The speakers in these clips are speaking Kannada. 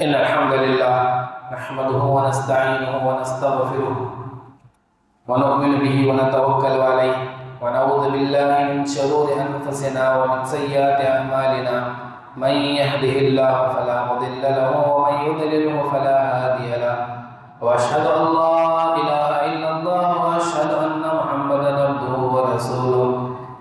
إن الحمد لله نحمده ونستعينه ونستغفره ونؤمن به ونتوكل عليه ونعوذ بالله من شرور أنفسنا ومن سيئات أعمالنا من يهده الله فلا مضل له ومن يضلله فلا هادي له وأشهد أن لا إله إلا الله وأشهد أن محمدا عبده ورسوله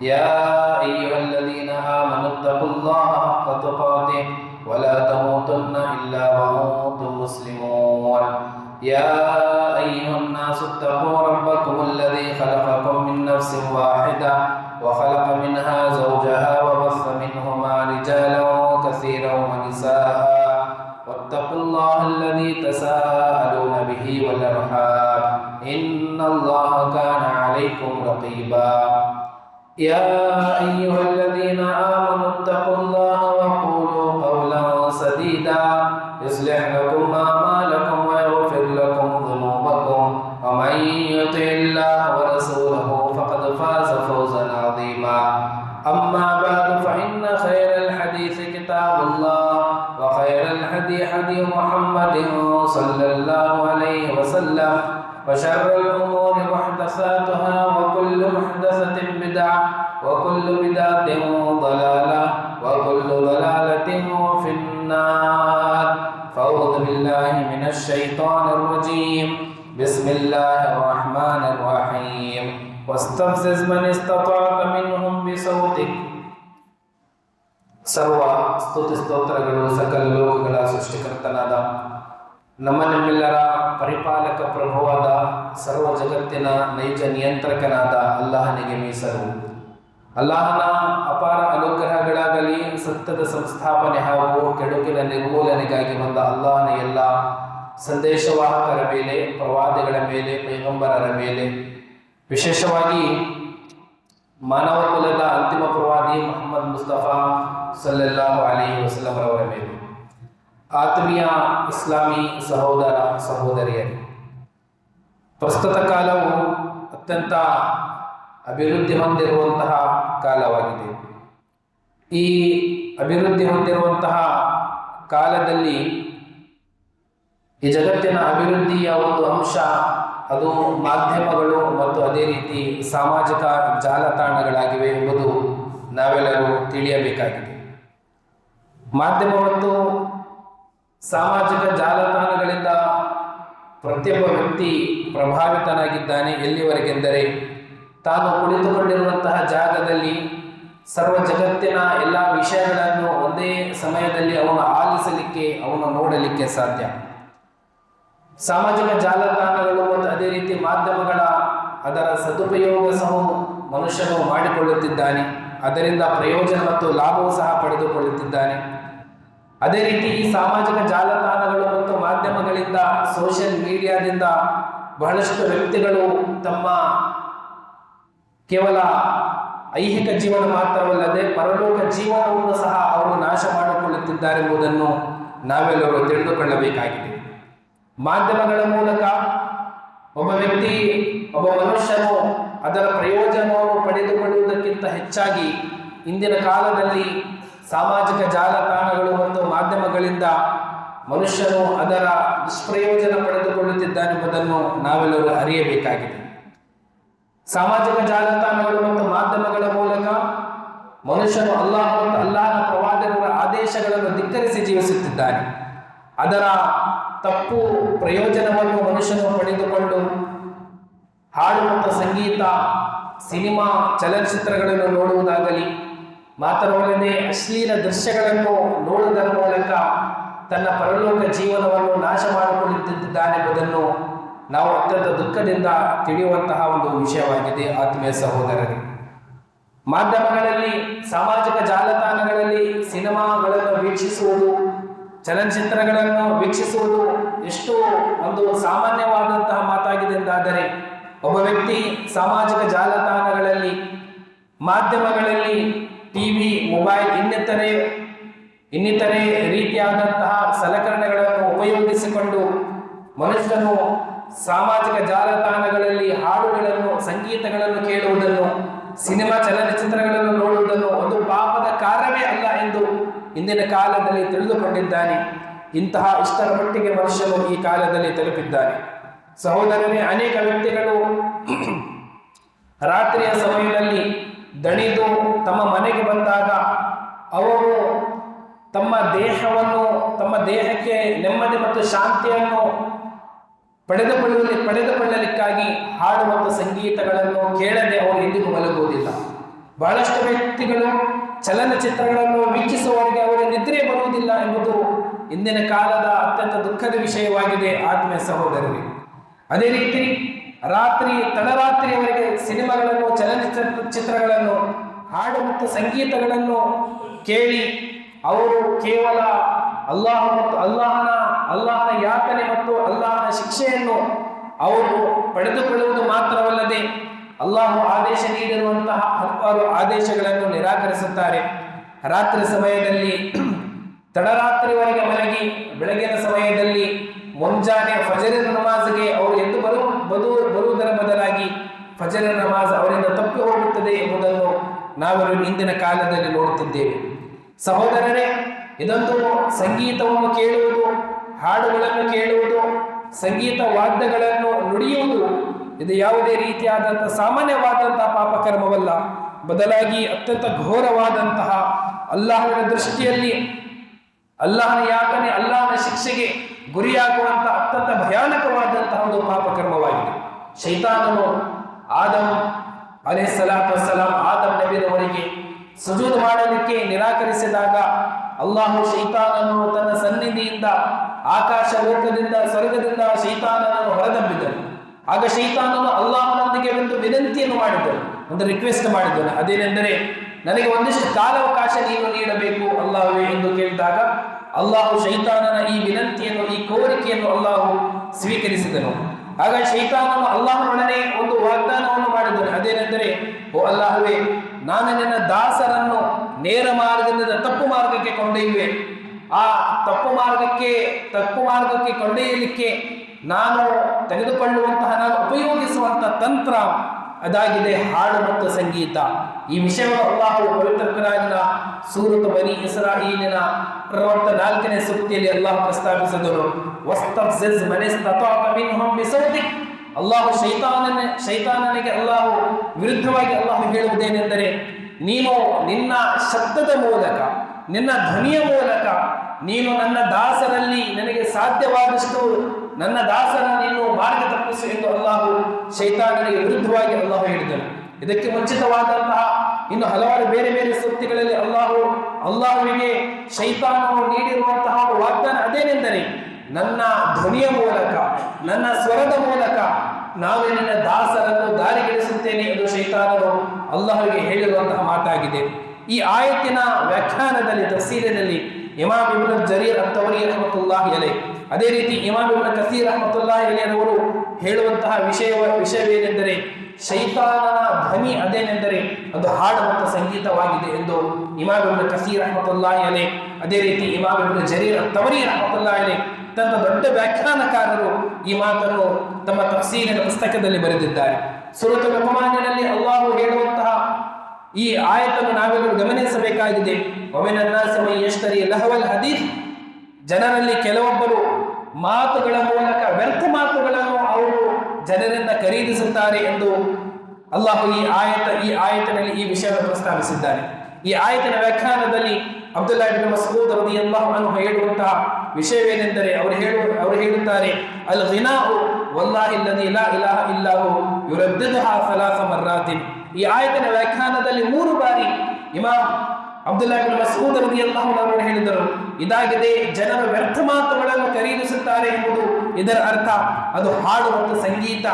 يا أيها الذين آمنوا اتقوا الله حق تقاته ولا تموتن إلا وأنتم مسلمون يا أيها الناس اتقوا ربكم الذي خلقكم من نفس واحدة وخلق منها زوجها وبث منهما رجالا كثيرا ونساء واتقوا الله الذي تساءلون به والأرحام إن الله كان عليكم رقيبا يا أيها الذين آمنوا اتقوا الله وقولوا قولا سديدا يصلح لكم أعمالكم ويغفر لكم ذنوبكم ومن يطع الله ورسوله فقد فاز فوزا عظيما أما بعد فإن خير الحديث كتاب الله وخير الهدي هدي محمد صلى الله عليه وسلم وشر الأمور محدثاتها وكل محدثة بدعة وكل بدعة ضلالة وكل ضلالة في النار فأعوذ بالله من الشيطان الرجيم بسم الله الرحمن الرحيم واستفزز من استطعت منهم بصوتك ಸರ್ವ ಸ್ತುತಿ ಸ್ತೋತ್ರಗಳು ಸಕಲ ಲೋಕಗಳ ಸೃಷ್ಟಿಕರ್ತನಾದ ನಮ್ಮನ್ನೆಲ್ಲರ ಪರಿಪಾಲಕ ಪ್ರಭುವಾದ ಸರ್ವ ಜಗತ್ತಿನ ನೈಜ ನಿಯಂತ್ರಕನಾದ ಅಲ್ಲಾಹನಿಗೆ ಮೀಸಲು. ಅಲ್ಲಾಹನ ಅಪಾರ ಅನುಗ್ರಹಗಳಾಗಲಿ, ಸತ್ಯದ ಸಂಸ್ಥಾಪನೆ ಹಾಗೂ ಕೆಡುಕಿನ ನಿರ್ಮೂಲನೆಗಾಗಿ ಬಂದ ಅಲ್ಲಾಹನ ಎಲ್ಲ ಸಂದೇಶವಾಹಕರ ಮೇಲೆ, ಪ್ರವಾದಿಗಳ ಮೇಲೆ, ಪೈಗಂಬರರ ಮೇಲೆ, ವಿಶೇಷವಾಗಿ ಮಾನವ ಕುಲದ ಅಂತಿಮ ಪ್ರವಾದಿ ಮುಹಮ್ಮದ್ ಮುಸ್ತಫಾ ಸಲ್ಲಲ್ಲಾಹು ಅಲೈಹಿ ವಸಲ್ಲಂ ಅವರ ಮೇಲೆ, ಆತ್ಮೀಯ ಇಸ್ಲಾಮಿ ಸಹೋದರ ಸಹೋದರಿಯರು, ಪ್ರಸ್ತುತ ಕಾಲವು ಅತ್ಯಂತ ಅಭಿವೃದ್ಧಿ ಹೊಂದಿರುವಂತಹ ಕಾಲವಾಗಿದೆ. ಈ ಅಭಿವೃದ್ಧಿ ಹೊಂದಿರುವಂತಹ ಕಾಲದಲ್ಲಿ ಈ ಜಗತ್ತಿನ ಅಭಿವೃದ್ಧಿಯ ಒಂದು ಅಂಶ ಅದು ಮಾಧ್ಯಮಗಳು ಮತ್ತು ಅದೇ ರೀತಿ ಸಾಮಾಜಿಕ ಜಾಲತಾಣಗಳಾಗಿವೆ ಎಂಬುದು ನಾವೆಲ್ಲರೂ ತಿಳಿಯಬೇಕಾಗಿದೆ. ಮಾಧ್ಯಮ ಮತ್ತು ಸಾಮಾಜಿಕ ಜಾಲತಾಣಗಳಿಂದ ಪ್ರತಿಯೊಬ್ಬ ವ್ಯಕ್ತಿ ಪ್ರಭಾವಿತನಾಗಿದ್ದಾನೆ. ಎಲ್ಲಿವರೆಗೆಂದರೆ ತಾನು ಕುಳಿತುಕೊಂಡಿರುವಂತಹ ಜಾಗದಲ್ಲಿ ಸರ್ವ ಜಗತ್ತಿನ ಎಲ್ಲ ವಿಷಯಗಳನ್ನು ಒಂದೇ ಸಮಯದಲ್ಲಿ ಅವನು ಆಲಿಸಲಿಕ್ಕೆ, ಅವನು ನೋಡಲಿಕ್ಕೆ ಸಾಧ್ಯ. ಸಾಮಾಜಿಕ ಜಾಲತಾಣಗಳು ಮತ್ತು ಅದೇ ರೀತಿ ಮಾಧ್ಯಮಗಳ ಅದರ ಸದುಪಯೋಗ ಸಹ ಮನುಷ್ಯನು ಮಾಡಿಕೊಳ್ಳುತ್ತಿದ್ದಾನೆ. ಅದರಿಂದ ಪ್ರಯೋಜನ ಮತ್ತು ಲಾಭವೂ ಸಹ ಪಡೆದುಕೊಳ್ಳುತ್ತಿದ್ದಾನೆ. ಅದೇ ರೀತಿ ಈ ಸಾಮಾಜಿಕ ಜಾಲತಾಣಗಳು ಮತ್ತು ಮಾಧ್ಯಮಗಳಿಂದ, ಸೋಷಿಯಲ್ ಮೀಡಿಯಾದಿಂದ ಬಹಳಷ್ಟು ವ್ಯಕ್ತಿಗಳು ತಮ್ಮ ಕೇವಲ ಐಹಿಕ ಜೀವನ ಮಾತ್ರವಲ್ಲದೆ ಪರಲೋಕ ಜೀವನವನ್ನು ಸಹ ಅವರು ನಾಶ ಮಾಡಿಕೊಳ್ಳುತ್ತಿದ್ದಾರೆ ಎಂಬುದನ್ನು ನಾವೆಲ್ಲರೂ ತಿಳಿದುಕೊಳ್ಳಬೇಕಾಗಿದೆ. ಮಾಧ್ಯಮಗಳ ಮೂಲಕ ಒಬ್ಬ ವ್ಯಕ್ತಿ, ಒಬ್ಬ ಮನುಷ್ಯನು ಅದರ ಪ್ರಯೋಜನವನ್ನು ಪಡೆದುಕೊಳ್ಳುವುದಕ್ಕಿಂತ ಹೆಚ್ಚಾಗಿ ಇಂದಿನ ಕಾಲದಲ್ಲಿ ಸಾಮಾಜಿಕ ಜಾಲತಾಣಗಳು ಮತ್ತು ಮಾಧ್ಯಮಗಳಿಂದ ಮನುಷ್ಯನು ಅದರ ದುಷ್ಪ್ರಯೋಜನ ಪಡೆದುಕೊಳ್ಳುತ್ತಿದ್ದಾನೆಂಬುದನ್ನು ನಾವೆಲ್ಲರೂ ಅರಿಯಬೇಕಾಗಿದೆ. ಸಾಮಾಜಿಕ ಜಾಲತಾಣಗಳು ಮತ್ತು ಮಾಧ್ಯಮಗಳ ಮೂಲಕ ಮನುಷ್ಯನು ಅಲ್ಲಾಹ್ ಮತ್ತು ಅಲ್ಲಾಹನ ಪ್ರವಾದಿಗಳ ಆದೇಶಗಳನ್ನು ಧಿಕ್ಕರಿಸಿ ಜೀವಿಸುತ್ತಿದ್ದಾನೆ. ಅದರ ತಪ್ಪು ಪ್ರಯೋಜನವನ್ನು ಮನುಷ್ಯನು ಪಡೆದುಕೊಂಡು ಹಾಡು ಮತ್ತು ಸಂಗೀತ, ಸಿನಿಮಾ, ಚಲನಚಿತ್ರಗಳನ್ನು ನೋಡುವುದಾಗಲಿ, ಮಾತ್ರವಲ್ಲದೆ ಅಶ್ಲೀಲ ದೃಶ್ಯಗಳನ್ನು ನೋಡುವುದರ ಮೂಲಕ ತನ್ನ ಪರಲೋಕ ಜೀವನವನ್ನು ನಾಶ ಮಾಡಿಕೊಳ್ಳುತ್ತಿದ್ದಾನೆಂಬುದನ್ನು ನಾವು ಅತ್ಯಂತ ದುಃಖದಿಂದ ತಿಳಿಯುವಂತಹ ಒಂದು ವಿಷಯವಾಗಿದೆ. ಆತ್ಮೀಯ ಸಹೋದರರೇ, ಮಾಧ್ಯಮಗಳಲ್ಲಿ, ಸಾಮಾಜಿಕ ಜಾಲತಾಣಗಳಲ್ಲಿ ಸಿನಿಮಾಗಳನ್ನು ವೀಕ್ಷಿಸುವುದು, ಚಲನಚಿತ್ರಗಳನ್ನು ವೀಕ್ಷಿಸುವುದು ಎಷ್ಟು ಒಂದು ಸಾಮಾನ್ಯವಾದಂತಹ ಮಾತಾಗಿದೆ ಎಂದಾದರೆ, ಒಬ್ಬ ವ್ಯಕ್ತಿ ಸಾಮಾಜಿಕ ಜಾಲತಾಣಗಳಲ್ಲಿ, ಮಾಧ್ಯಮಗಳಲ್ಲಿ, ಟಿವಿ, ಮೊಬೈಲ್, ಇನ್ನಿತರೆ ರೀತಿಯಾದಂತಹ ಸಲಕರಣೆಗಳನ್ನು ಉಪಯೋಗಿಸಿಕೊಂಡು ಮನುಷ್ಯನು ಸಾಮಾಜಿಕ ಜಾಲತಾಣಗಳಲ್ಲಿ ಹಾಡುಗಳನ್ನು, ಸಂಗೀತಗಳನ್ನು ಕೇಳುವುದನ್ನು, ಸಿನಿಮಾ ಚಲನಚಿತ್ರಗಳನ್ನು ನೋಡುವುದನ್ನು ಒಂದು ಪಾಪದ ಕಾರ್ಯವೇ ಅಲ್ಲ ಎಂದು ಇಂದಿನ ಕಾಲದಲ್ಲಿ ತಿಳಿದುಕೊಂಡಿದ್ದಾನೆ. ಇಂತಹ ಇಷ್ಟರ ಮಟ್ಟಿಗೆ ಮನುಷ್ಯನು ಈ ಕಾಲದಲ್ಲಿ ತಲುಪಿದ್ದಾನೆ. ಸಹೋದರರೇ, ಅನೇಕ ವ್ಯಕ್ತಿಗಳು ರಾತ್ರಿಯ ಸಮಯದಲ್ಲಿ ದಣಿದು ತಮ್ಮ ಮನೆಗೆ ಬಂದಾಗ ಅವರು ತಮ್ಮ ದೇಹಕ್ಕೆ ನೆಮ್ಮದಿ ಮತ್ತು ಶಾಂತಿಯನ್ನು ಪಡೆದುಕೊಳ್ಳಲಿಕ್ಕಾಗಿ ಹಾಡು ಮತ್ತು ಸಂಗೀತಗಳನ್ನು ಕೇಳದೆ ಅವರು ಎಂದಿಗೂ ಮಲಗುವುದಿಲ್ಲ. ಬಹಳಷ್ಟು ವ್ಯಕ್ತಿಗಳು ಚಲನಚಿತ್ರಗಳನ್ನು ವೀಕ್ಷಿಸುವವರಿಗೆ ಅವರ ನಿದ್ರೆ ಬರುವುದಿಲ್ಲ ಎಂಬುದು ಇಂದಿನ ಕಾಲದ ಅತ್ಯಂತ ದುಃಖದ ವಿಷಯವಾಗಿದೆ ಆತ್ಮೀಯ ಸಹೋದರರೇ. ಅದೇ ರೀತಿ ತಡರಾತ್ರಿಯವರೆಗೆ ಸಿನಿಮಾಗಳನ್ನು, ಚಲನಚಿತ್ರಗಳನ್ನು, ಹಾಡು ಮತ್ತು ಸಂಗೀತಗಳನ್ನು ಕೇಳಿ ಅವರು ಕೇವಲ ಅಲ್ಲಾಹನ ಯಾತನೆ ಮತ್ತು ಅಲ್ಲಾಹನ ಶಿಕ್ಷೆಯನ್ನು ಅವರು ಪಡೆದುಕೊಳ್ಳುವುದು ಮಾತ್ರವಲ್ಲದೆ ಅಲ್ಲಾಹು ಆದೇಶ ನೀಡಿರುವಂತಹ ಹಲವಾರು ಆದೇಶಗಳನ್ನು ನಿರಾಕರಿಸುತ್ತಾರೆ. ರಾತ್ರಿ ಸಮಯದಲ್ಲಿ ತಡರಾತ್ರಿವರೆಗೆ ಮಲಗಿ ಬೆಳಗಿನ ಸಮಯದಲ್ಲಿ ಮುಂಜಾನೆ ಫಜರಿನ ನಮಾಜ್ಗೆ ಅವರು ಎದ್ದು ಬರುವುದರ ಬದಲಾಗಿ ಫಜರಿನ ನಮಾಜ್ ಅವರಿಂದ ತಪ್ಪಿ ಹೋಗುತ್ತದೆ ಎಂಬುದನ್ನು ನಾವೆಲ್ಲರೂ ಇಂದಿನ ಕಾಲದಲ್ಲಿ ನೋಡುತ್ತಿದ್ದೇವೆ. ಸಹೋದರರೇ, ಇದೊಂದು ಸಂಗೀತವನ್ನು ಕೇಳುವುದು, ಹಾಡುಗಳನ್ನು ಕೇಳುವುದು, ಸಂಗೀತ ವಾದ್ಯಗಳನ್ನು ನುಡಿಯುವುದು ಇದು ಯಾವುದೇ ರೀತಿಯಾದಂತಹ ಸಾಮಾನ್ಯವಾದಂತಹ ಪಾಪಕರ್ಮವಲ್ಲ. ಬದಲಾಗಿ ಅತ್ಯಂತ ಘೋರವಾದಂತಹ ಅಲ್ಲಾಹನ ದೃಷ್ಟಿಯಲ್ಲಿ ಅಲ್ಲಾಹನ ಯಾತನೆ, ಅಲ್ಲಾಹನ ಶಿಕ್ಷೆಗೆ ಗುರಿಯಾಗುವಂತಹ ಅತ್ಯಂತ ಭಯಾನಕವಾದಂತಹ ಒಂದು ಪಾಪಕರ್ಮವಾಗಿದೆ. ಶೈತಾನನು ಆದಮ್ ನಬಿಯವರಿಗೆ ಸುಜೂದ್ ಮಾಡಲಿಕ್ಕೆ ನಿರಾಕರಿಸಿದಾಗ ಅಲ್ಲಾಹು ಶೈತಾನನು ತನ್ನ ಸನ್ನಿಧಿಯಿಂದ ಆಕಾಶ ಲೋಕದಿಂದ ಸ್ವರ್ಗದಿಂದ ಶೈತಾನನನ್ನು ಹೊರದಬ್ಬಿದನು. ಆಗ ಶೈತಾನನು ಅಲ್ಲಾಹನೊಂದಿಗೆ ಒಂದು ವಿನಂತಿಯನ್ನು ಮಾಡಿದನು, ಒಂದು ರಿಕ್ವೆಸ್ಟ್ ಮಾಡಿದನು. ಅದೇನೆಂದರೆ, ನನಗೆ ಒಂದಿಷ್ಟು ಕಾಲಾವಕಾಶ ನೀನು ನೀಡಬೇಕು ಅಲ್ಲಾಹವೇ ಎಂದು ಕೇಳಿದಾಗ ಅಲ್ಲಾಹು ಶೈತಾನನ ಈ ವಿನಂತಿಯನ್ನು, ಈ ಕೋರಿಕೆಯನ್ನು ಅಲ್ಲಾಹು ಸ್ವೀಕರಿಸಿದನು. ಆಗ ಶೈತಾನನು ಅಲ್ಲಾಹನೊಡನೆ ಒಂದು ವಾಗ್ದಾನವನ್ನು ಮಾಡಿದನು. ಅದೇನೆಂದರೆ, ಓ ಅಲ್ಲಾಹವೇ, ನಾನು ನಿನ್ನ ದಾಸರನ್ನು ನೇರ ಮಾರ್ಗದಿಂದ ತಪ್ಪು ಮಾರ್ಗಕ್ಕೆ ಕೊಂಡೊಯ್ಯುವೆ. ಆ ತಪ್ಪು ಮಾರ್ಗಕ್ಕೆ ಕೊಂಡೊಯ್ಯಲಿಕ್ಕೆ ನಾನು ನಾನು ಉಪಯೋಗಿಸುವಂತಹ ತಂತ್ರ ಅದಾಗಿದೆ ಹಾಡು ಮತ್ತು ಸಂಗೀತ. ಈ ವಿಷಯವನ್ನು ಅಲ್ಲಾಹು ಪವಿತ್ರ ಕುರಾನಿನ ಸೂರತ್ ಬನಿ ಇಸ್ರಾಯೀಲಿನ 64ನೇ ಸೂಕ್ತಿಯಲ್ಲಿ ಅಲ್ಲಾಹು ಪ್ರಸ್ತಾಪಿಸಿದನು. ವಸ್ತಫ್ಜಿಜ್ ಮನ್ ಇಸ್ತತಾಅ ಮಿನ್ಹುಂ ಬಿಸೌತಿಕ್. ಅಲ್ಲಾಹು ಶೈತಾನನಿಗೆ ಅಲ್ಲಾಹು ವಿರುದ್ಧವಾಗಿ ಅಲ್ಲಾಹು ಹೇಳುವುದೇನೆಂದರೆ, ನೀನು ನಿನ್ನ ಶಬ್ದದ ಮೂಲಕ, ನಿನ್ನ ಧ್ವನಿಯ ಮೂಲಕ ನೀನು ನನ್ನ ದಾಸರಲ್ಲಿ ನನಗೆ ಸಾಧ್ಯವಾದಷ್ಟು ನನ್ನ ದಾಸರ ನೀನು ಮಾರ್ಗ ತಪ್ಪಿಸು ಎಂದು ಅಲ್ಲಾಹು ಶೈತಾನನಿಗೆ ವಿರುದ್ಧವಾಗಿ ಅಲ್ಲಾಹು ಹೇಳಿದನು. ಇದಕ್ಕೆ ಮುಂಚಿತವಾದಂತಹ ಇನ್ನು ಹಲವಾರು ಬೇರೆ ಬೇರೆ ಸೂಕ್ತಿಗಳಲ್ಲಿ ಅಲ್ಲಾಹುವಿಗೆ ಶೈತಾನನು ನೀಡಿರುವಂತಹ ವಾಗ್ದಾನ ಅದೇನೆಂದರೆ, ನನ್ನ ಧ್ವನಿಯ ಮೂಲಕ, ನನ್ನ ಸ್ವರದ ಮೂಲಕ ನಾನು ನಿನ್ನ ದಾಸರನ್ನು ದಾರಿಗೆಳಿಸುತ್ತೇನೆ ಎಂದು ಶೈತಾನನು ಅಲ್ಲಾಹುವಿಗೆ ಹೇಳಿರುವಂತಹ ಮಾತಾಗಿದೆ. ಈ ಆಯತ್ತಿನ ವ್ಯಾಖ್ಯಾನದಲ್ಲಿ, ತಫ್ಸೀರಿನಲ್ಲಿ ಇಮಾಮ್ ಇಬ್ನ್ ಜರೀರ್ ಅತ್-ತಬರಿ ರಹಮತುಲ್ಲಾಹಿ ಅಲೈಹಿ, ಅದೇ ರೀತಿ ಇಮಾಮ್ ಇಬ್ನ್ ಕಸೀರ್ ರಹಮತುಲ್ಲಾಹಿ ಅಲೈಹಿ ಅವರು ಹೇಳುವಂತಹ ವಿಷಯವೇನೆಂದರೆ, ಶೈತಾನನ ಧ್ವನಿ ಅದೇನೆಂದರೆ ಅದು ಹಾಡು ಮತ್ತು ಸಂಗೀತವಾಗಿದೆ ಎಂದು ಇಮಾಮ್ ಇಬ್ನ್ ಕಸೀರ್ ರಹಮತುಲ್ಲಾಹಿ ಅಲೈಹಿ, ಅದೇ ರೀತಿ ಇಮಾಮ್ ಇಬ್ನ್ ಜರೀರ್ ಅತ್-ತಬರಿ ರಹಮತುಲ್ಲಾಹಿ ಅಲೈಹಿ ತನ್ನ ದೊಡ್ಡ ವ್ಯಾಖ್ಯಾನಕಾರರು ಈ ಮಾತನ್ನು ತಮ್ಮ ತಫ್ಸೀರಿನ ಪುಸ್ತಕದಲ್ಲಿ ಬರೆದಿದ್ದಾರೆ. ಸೂರತ್ ಲುಕ್ಮಾನಿನಲ್ಲಿ ಅಲ್ಲಾಹು ಹೇಳುವಂತಹ ಈ ಆಯತನ್ನು ನಾವೆಲ್ಲರೂ ಗಮನಿಸಬೇಕಾಗಿದೆ. ಜನರಲ್ಲಿ ಕೆಲವೊಬ್ಬರು ಮಾತುಗಳ ಮೂಲಕ ವ್ಯರ್ಥ ಮಾತುಗಳನ್ನು ಅವರು ಜನರಿಂದ ಖರೀದಿಸುತ್ತಾರೆ ಎಂದು ಅಲ್ಲಾಹು ಈ ಆಯತನಲ್ಲಿ ಈ ವಿಷಯವನ್ನು ಪ್ರಸ್ತಾಪಿಸಿದ್ದಾನೆ. ಈ ಆಯತನ ವ್ಯಾಖ್ಯಾನದಲ್ಲಿ ಅಬ್ದುಲ್ಲಾ ಇಬ್ನ್ ಮಸ್ಊದ್ ರದಿಯಲ್ಲಾಹು ಅನ್ಹು ಹೇಳುವಂತಹ ವಿಷಯವೇನೆಂದರೆ, ಅವರು ಹೇಳುತ್ತಾರೆ, ಅಲ್ ಗಿನಾഉ ವಲ್ಲಾಹಿ ಅಲ್ಲದಿ ಲಾ ಇಲಾಹ ಇಲ್ಲಾಹು ಯುರದ್ದಿದುಹಾ ಸಲಾಸ ಮರ್ರಾತಿನ್. ಈ ಆಯತನ ವ್ಯಾಖ್ಯಾನದಲ್ಲಿ 3 ಬಾರಿ ಇಮಾಮ್ ಅಬ್ದುಲ್ಲಾ ಇಬ್ನ್ ಮಸ್ಊದ್ ರದಿಯಲ್ಲಾಹು ಅನ್ಹು ಹೇಳಿದರು, ಇದಾಗಿದೆ ಜನರು ವ್ಯರ್ಥ ಮಾತುಗಳನ್ನು ಖರೀದಿಸುತ್ತಾರೆ ಎಂಬುದು ಇದರ ಅರ್ಥ. ಅದು ಹಾಡು ಮತ್ತು ಸಂಗೀತ,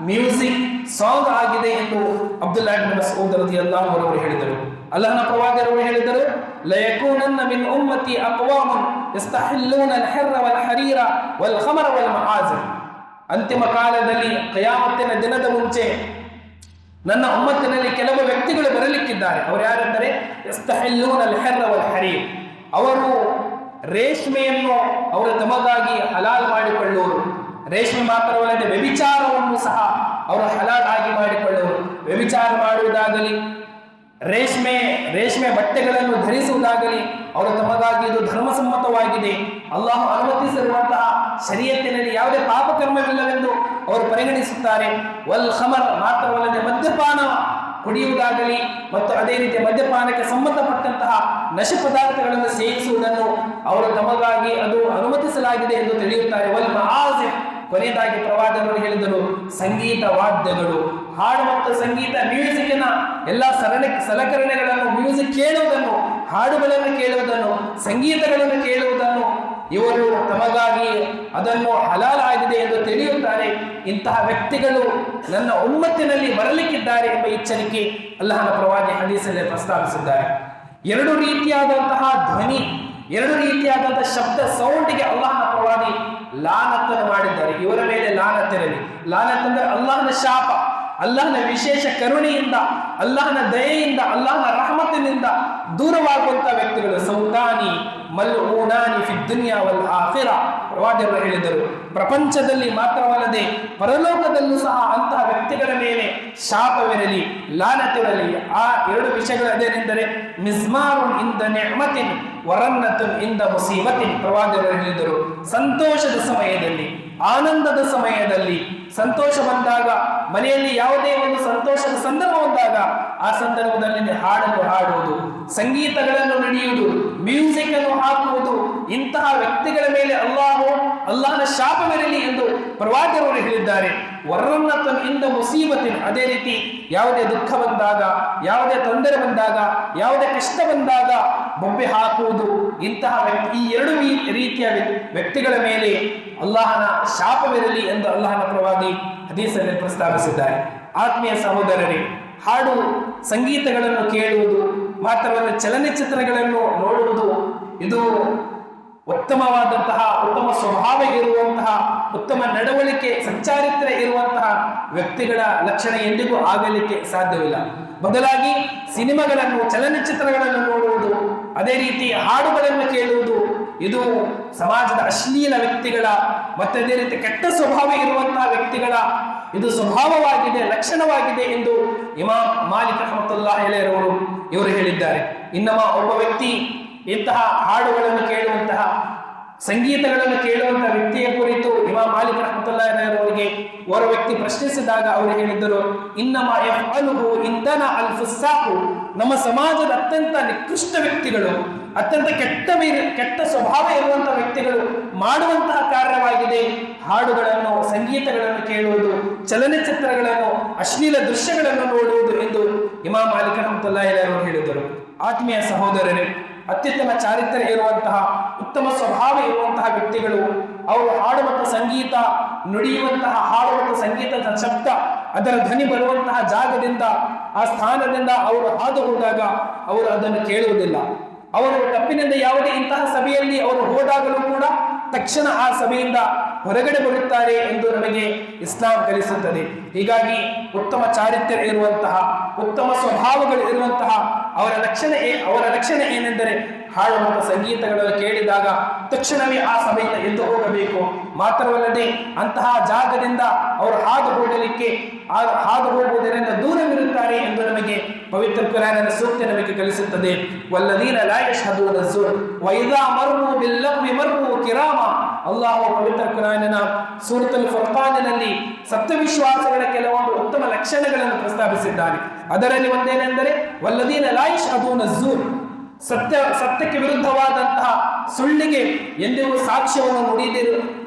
ಮ್ಯೂಸಿಕ್, ಸಾಂಗ್ ಆಗಿದೆ ಎಂದು ಅಬ್ದುಲ್ಲಾ ಇಬ್ನ್ ಮಸ್ಊದ್ ರದಿಯಲ್ಲಾಹು ಅನ್ಹು ಹೇಳಿದರು. ಅಲ್ಲಾಹನ ಪ್ರವಾದಿಯವರು ಹೇಳಿದರು, ಲಯಕೂನನ್ನ ಮಿನ್ ಉಮ್ಮತಿ ಅಕ್ವಾಮುನ್ ಯಸ್ತಹಿಲ್ಲೂನ ಅಲ್-ಹಿರ್ರ ವಲ್ ಹರೀರ ವಲ್ ಖಮರ ವಲ್ ಮಆಜಿರ್. ಅಂತಿಮ ಕಾಲದಲ್ಲಿ ಕಿಯಾಮತ್ತಿನ ದಿನದ ಮುಂಚೆ ನನ್ನ ಉಮ್ಮತ್ತಿನಲ್ಲಿ ಕೆಲವು ವ್ಯಕ್ತಿಗಳು ಬರಲಿಕ್ಕಿದ್ದಾರೆ. ಅವರು ಯಾರೆಂದರೆ ಯಸ್ತಹಿಲ್ಲೂನ ಅಲ್-ಹಿರ್ರ ವಲ್ ಹರೀರ್. ಅವರು ರೇಷ್ಮೆಯನ್ನು ಅವರು ತಮಗಾಗಿ ಹಲಾಲ್ ಮಾಡಿಕೊಳ್ಳುವರು. ರೇಷ್ಮೆ ಮಾತ್ರವಲ್ಲದೆ ವ್ಯಭಿಚಾರವನ್ನು ಸಹ ಅವರು ಹಲಾಲ್ ಆಗಿ ಮಾಡಿಕೊಳ್ಳುವರು. ವ್ಯಭಿಚಾರ ಮಾಡುವುದಾಗಲಿ, ರೇಷ್ಮೆ ಬಟ್ಟೆಗಳನ್ನು ಧರಿಸುವುದಾಗಲಿ ಅವರು ತಮಗಾಗಿ ಇದು ಧರ್ಮಸಮ್ಮತವಾಗಿದೆ, ಅಲ್ಲಾಹು ಅನುಮತಿಸಿರುವಂತಹ ಶರೀಯತ್ತಿನಲ್ಲಿ ಯಾವುದೇ ಪಾಪಕರ್ಮವಿಲ್ಲವೆಂದು ಅವರು ಪರಿಗಣಿಸುತ್ತಾರೆ. ವಲ್ ಖಮರ್ ಮಾತ್ರವಲ್ಲದೆ ಮದ್ಯಪಾನ ಕುಡಿಯುವುದಾಗಲಿ ಮತ್ತು ಅದೇ ರೀತಿ ಮದ್ಯಪಾನಕ್ಕೆ ಸಂಬಂಧಪಟ್ಟಂತಹ ನಶೆ ಪದಾರ್ಥಗಳನ್ನು ಸೇವಿಸುವುದನ್ನು ಅವರು ತಮಗಾಗಿ ಅದು ಅನುಮತಿಸಲಾಗಿದೆ ಎಂದು ತಿಳಿಯುತ್ತಾರೆ. ವಲ್ ಮಆಜಿಫ್ ಕೊನೆಯದಾಗಿ ಪ್ರವಾದಿಗಳು ಹೇಳಿದರು, ಸಂಗೀತ ವಾದ್ಯಗಳು, ಹಾಡು ಮತ್ತು ಸಂಗೀತ ಮ್ಯೂಸಿಕ್ನ ಎಲ್ಲ ಸಲಕರಣೆಗಳನ್ನು, ಮ್ಯೂಸಿಕ್ ಕೇಳುವುದನ್ನು, ಹಾಡುಗಳನ್ನು ಕೇಳುವುದನ್ನು, ಸಂಗೀತಗಳನ್ನು ಕೇಳುವುದನ್ನು ಇವರು ತಮಗಾಗಿ ಅದನ್ನು ಹಲಾಲ್ ಆಗಿದೆ ಎಂದು ತಿಳಿಯುತ್ತಾರೆ. ಇಂತಹ ವ್ಯಕ್ತಿಗಳು ನನ್ನ ಉಮ್ಮತ್ತಿನಲ್ಲಿ ಬರಲಿಕ್ಕಿದ್ದಾರೆ ಎಂಬ ಎಚ್ಚರಿಕೆ ಅಲ್ಲಾಹನ ಪ್ರವಾದಿ ಹದೀಸಲ್ಲಿ ಪ್ರಸ್ತಾವಿಸಿದ್ದಾರೆ. ಎರಡು ರೀತಿಯಾದಂತಹ ಧ್ವನಿ, ಎರಡು ರೀತಿಯಾದಂತಹ ಶಬ್ದ, ಸೌಂಡಿಗೆ ಅಲ್ಲಾಹನ ಪ್ರವಾದಿ ಲಾನತ್ತನ್ನು ಮಾಡಿದ್ದಾರೆ. ಇವರ ಮೇಲೆ ಲಾನತ್ತಿರಲಿ. ಲಾನತ್ ಅಂದರೆ ಅಲ್ಲಾಹನ ಶಾಪ, ಅಲ್ಲಾಹನ ವಿಶೇಷ ಕರುಣೆಯಿಂದ, ಅಲ್ಲಾಹನ ದಯೆಯಿಂದ, ಅಲ್ಲಾಹನ ರಹಮತ್ತಿನಿಂದ ದೂರವಾಗುವಂತಹ ವ್ಯಕ್ತಿಗಳು. ಸೌತಾನಿ ಮಲ್ಊನಾನಿ ಫಿ ದುನಿಯಾ ವಲ್ ಆಖಿರಾ ಪ್ರವಾದಿಗಳು ಹೇಳಿದರು. ಪ್ರಪಂಚದಲ್ಲಿ ಮಾತ್ರವಲ್ಲದೆ ಪರಲೋಕದಲ್ಲೂ ಸಹ ಅಂತಹ ವ್ಯಕ್ತಿಗಳ ಮೇಲೆ ಶಾಪವಿರಲಿ, ಲಾನತಿರಲಿ. ಆ ಎರಡು ವಿಷಯಗಳು ಅದೇನೆಂದರೆ ಮಿಸ್ಮಾರುನ್ ಇಂದ ನಿಅಮತಿನ್ ವರನ್ನತುನ್ ಇಂದ ಮುಸೀಬತಿನ್. ಪ್ರವಾದಿಗಳು ಹೇಳಿದರು, ಸಂತೋಷದ ಸಮಯದಲ್ಲಿ, ಆನಂದದ ಸಮಯದಲ್ಲಿ, ಸಂತೋಷ ಬಂದಾಗ, ಮನೆಯಲ್ಲಿ ಯಾವುದೇ ಒಂದು ಸಂತೋಷದ ಸಂದರ್ಭ ಬಂದಾಗ ಆ ಸಂದರ್ಭದಲ್ಲಿ ಹಾಡನ್ನು ಹಾಡುವುದು, ಸಂಗೀತಗಳನ್ನು ನುಡಿಯುವುದು, ಮ್ಯೂಸಿಕ್ ಅನ್ನು ಹಾಕುವುದು, ಇಂತಹ ವ್ಯಕ್ತಿಗಳ ಮೇಲೆ ಅಲ್ಲಾಹನ ಶಾಪವಿರಲಿ ಎಂದು ಪ್ರವಾದಿಗಳು ಹೇಳಿದ್ದಾರೆ. ವರ್ರನ್ನತನ್ ಇಂದ ಮುಸೀಬತಿನ್, ಅದೇ ರೀತಿ ಯಾವುದೇ ದುಃಖ ಬಂದಾಗ, ಯಾವುದೇ ತೊಂದರೆ ಬಂದಾಗ, ಯಾವುದೇ ಕಷ್ಟ ಬಂದಾಗ ಬೊಬ್ಬೆ ಹಾಕುವುದು, ಇಂತಹ ಈ ಎರಡು ರೀತಿಯ ವ್ಯಕ್ತಿಗಳ ಮೇಲೆ ಅಲ್ಲಾಹನ ಶಾಪವಿರಲಿ ಎಂದು ಅಲ್ಲಾಹನ ಪ್ರವಾದಿ ಹದೀಸಲ್ಲಿ ಪ್ರಸ್ತಾವಿಸಿದ್ದಾರೆ. ಆತ್ಮೀಯ ಸಹೋದರರೇ, ಹಾಡು ಸಂಗೀತಗಳನ್ನು ಕೇಳುವುದು ಮಾತ್ರವಲ್ಲ, ಚಲನಚಿತ್ರಗಳನ್ನು ನೋಡುವುದು ಇದು ಉತ್ತಮವಾದಂತಹ, ಉತ್ತಮ ಸ್ವಭಾವ ಇರುವಂತಹ, ಉತ್ತಮ ನಡವಳಿಕೆ, ಸಚ್ಚಾರಿತ್ರ್ಯ ಇರುವಂತಹ ವ್ಯಕ್ತಿಗಳ ಲಕ್ಷಣ ಎಂದಿಗೂ ಆಗಲಿಕ್ಕೆ ಸಾಧ್ಯವಿಲ್ಲ. ಬದಲಾಗಿ ಸಿನಿಮಾಗಳನ್ನು, ಚಲನಚಿತ್ರಗಳನ್ನು ನೋಡುವುದು, ಅದೇ ರೀತಿ ಹಾಡುಗಳನ್ನು ಕೇಳುವುದು ಇದು ಸಮಾಜದ ಅಶ್ಲೀಲ ವ್ಯಕ್ತಿಗಳ ಮತ್ತೆ ಅದೇ ರೀತಿ ಕೆಟ್ಟ ಸ್ವಭಾವ ಇರುವಂತಹ ವ್ಯಕ್ತಿಗಳ ಇದು ಸ್ವಭಾವವಾಗಿದೆ, ಲಕ್ಷಣವಾಗಿದೆ ಎಂದು ಇಮಾಮ್ ಮಾಲಿಕ್ ರಹಮತುಲ್ಲಾಹಿ ಅಲೈಹಿರವರು ಇವರು ಹೇಳಿದ್ದಾರೆ. ಇನ್ನಮ ಒಬ್ಬ ವ್ಯಕ್ತಿ ಇಂತಹ ಹಾಡುಗಳನ್ನು ಕೇಳುವಂತಹ, ಸಂಗೀತಗಳನ್ನು ಕೇಳುವಂತಹ ವ್ಯಕ್ತಿಯ ಕುರಿತು ಇಮಾಮ್ ಮಾಲಿಕ್ ರಹಮತುಲ್ಲಾಹಿ ಅಲೈಹಿರವರಿಗೆ ಓರ್ವ ವ್ಯಕ್ತಿ ಪ್ರಶ್ನಿಸಿದಾಗ ಅವರು ಹೇಳಿದ್ದರು, ಇನ್ನಮ ಯಫ್ಅಲುಹು ಇಂದನ ಅಲ್ ಫುಸ್ಸಾಕು, ನಮ್ಮ ಸಮಾಜದ ಅತ್ಯಂತ ನಿಕೃಷ್ಟ ವ್ಯಕ್ತಿಗಳು, ಅತ್ಯಂತ ಕೆಟ್ಟ ಸ್ವಭಾವ ಇರುವಂತಹ ವ್ಯಕ್ತಿಗಳು ಮಾಡುವಂತಹ ಕಾರ್ಯವಾಗಿದೆ ಹಾಡುಗಳನ್ನು, ಸಂಗೀತಗಳನ್ನು ಕೇಳುವುದು, ಚಲನಚಿತ್ರಗಳನ್ನು, ಅಶ್ಲೀಲ ದೃಶ್ಯಗಳನ್ನು ನೋಡುವುದು ಎಂದು ಇಮಾಮ್ ಮಾಲಿಕ್ ರಹಮತುಲ್ಲಾಹಿ ಅಲೈಹಿರವರು ಹೇಳಿದರು. ಆತ್ಮೀಯ ಸಹೋದರರೇ, ಅತ್ಯುತ್ತಮ ಚಾರಿತ್ರ್ಯ ಇರುವಂತಹ, ಉತ್ತಮ ಸ್ವಭಾವ ಇರುವಂತಹ ವ್ಯಕ್ತಿಗಳು ಅವರು ಹಾಡು ಮತ್ತು ಸಂಗೀತ ನುಡಿಯುವಂತಹ, ಹಾಡು ಮತ್ತು ಸಂಗೀತದ ಶಬ್ದ ಅದರ ಧ್ವನಿ ಬರುವಂತಹ ಜಾಗದಿಂದ, ಆ ಸ್ಥಾನದಿಂದ ಅವರು ಹಾದು ಹೋದಾಗ ಅವರು ಅದನ್ನು ಕೇಳುವುದಿಲ್ಲ. ಅವರು ತಪ್ಪಿನಿಂದ ಯಾವುದೇ ಇಂತಹ ಸಭೆಯಲ್ಲಿ ಅವರು ಹೋದಾಗಲೂ ಕೂಡ ತಕ್ಷಣ ಆ ಸಭೆಯಿಂದ ಹೊರಗಡೆ ಬರುತ್ತಾರೆ ಎಂದು ನಮಗೆ ಇಸ್ಲಾಂ ಕಲಿಸುತ್ತದೆ. ಹೀಗಾಗಿ ಉತ್ತಮ ಚಾರಿತ್ರ್ಯ ಇರುವಂತಹ, ಉತ್ತಮ ಸ್ವಭಾವಗಳು ಇರುವಂತಹ ಅವರ ಲಕ್ಷಣ ಏನೆಂದರೆ ಹಾಡು ಮತ್ತು ಸಂಗೀತಗಳನ್ನು ಕೇಳಿದಾಗ ತಕ್ಷಣವೇ ಆ ಸಭೆಯಿಂದ ಎದ್ದು ಹೋಗಬೇಕು. ಮಾತ್ರವಲ್ಲದೆ ಅಂತಹ ಜಾಗದಿಂದ ಅವರು ಹಾದು ಹೋಗುವುದರಿಂದ ದೂರವಿರುತ್ತಾರೆ ಎಂದು ನಮಗೆ ಪವಿತ್ರ ಕುರಾನಿನ ಸೂಕ್ತ ನಮಗೆ ಕಲಿಸುತ್ತದೆ. ವಲ್ಲದೀನ ಲಾ ಯಶ್ಹದೂನ ಝುರ್ ವೈದಾ ಮರ್ರು ಬಿಲ್ಲಗ್ವಿ ಮರ್ರು ಕಿರಾಮ. ಅಲ್ಲಾಹು ಪವಿತ್ರ ಕುರಾನಿನ ಸೂರತುಲ್ ಫುರ್ಖಾನಿನಲ್ಲಿ ಸತ್ಯವಿಶ್ವಾಸಗಳ ಕೆಲವೊಂದು ಉತ್ತಮ ಲಕ್ಷಣಗಳನ್ನು ಪ್ರಸ್ತಾಪಿಸಿದ್ದಾನೆ. ಅದರಲ್ಲಿ ಒಂದೇನೆಂದರೆ ವಲ್ಲದೀನ ಲಾ ಯಶ್ಹದೂನ ಝುರ್, ಸತ್ಯಕ್ಕೆ ವಿರುದ್ಧವಾದಂತಹ ಸುಳ್ಳಿಗೆ ಎಂದಿಗೂ ಸಾಕ್ಷ್ಯವನ್ನು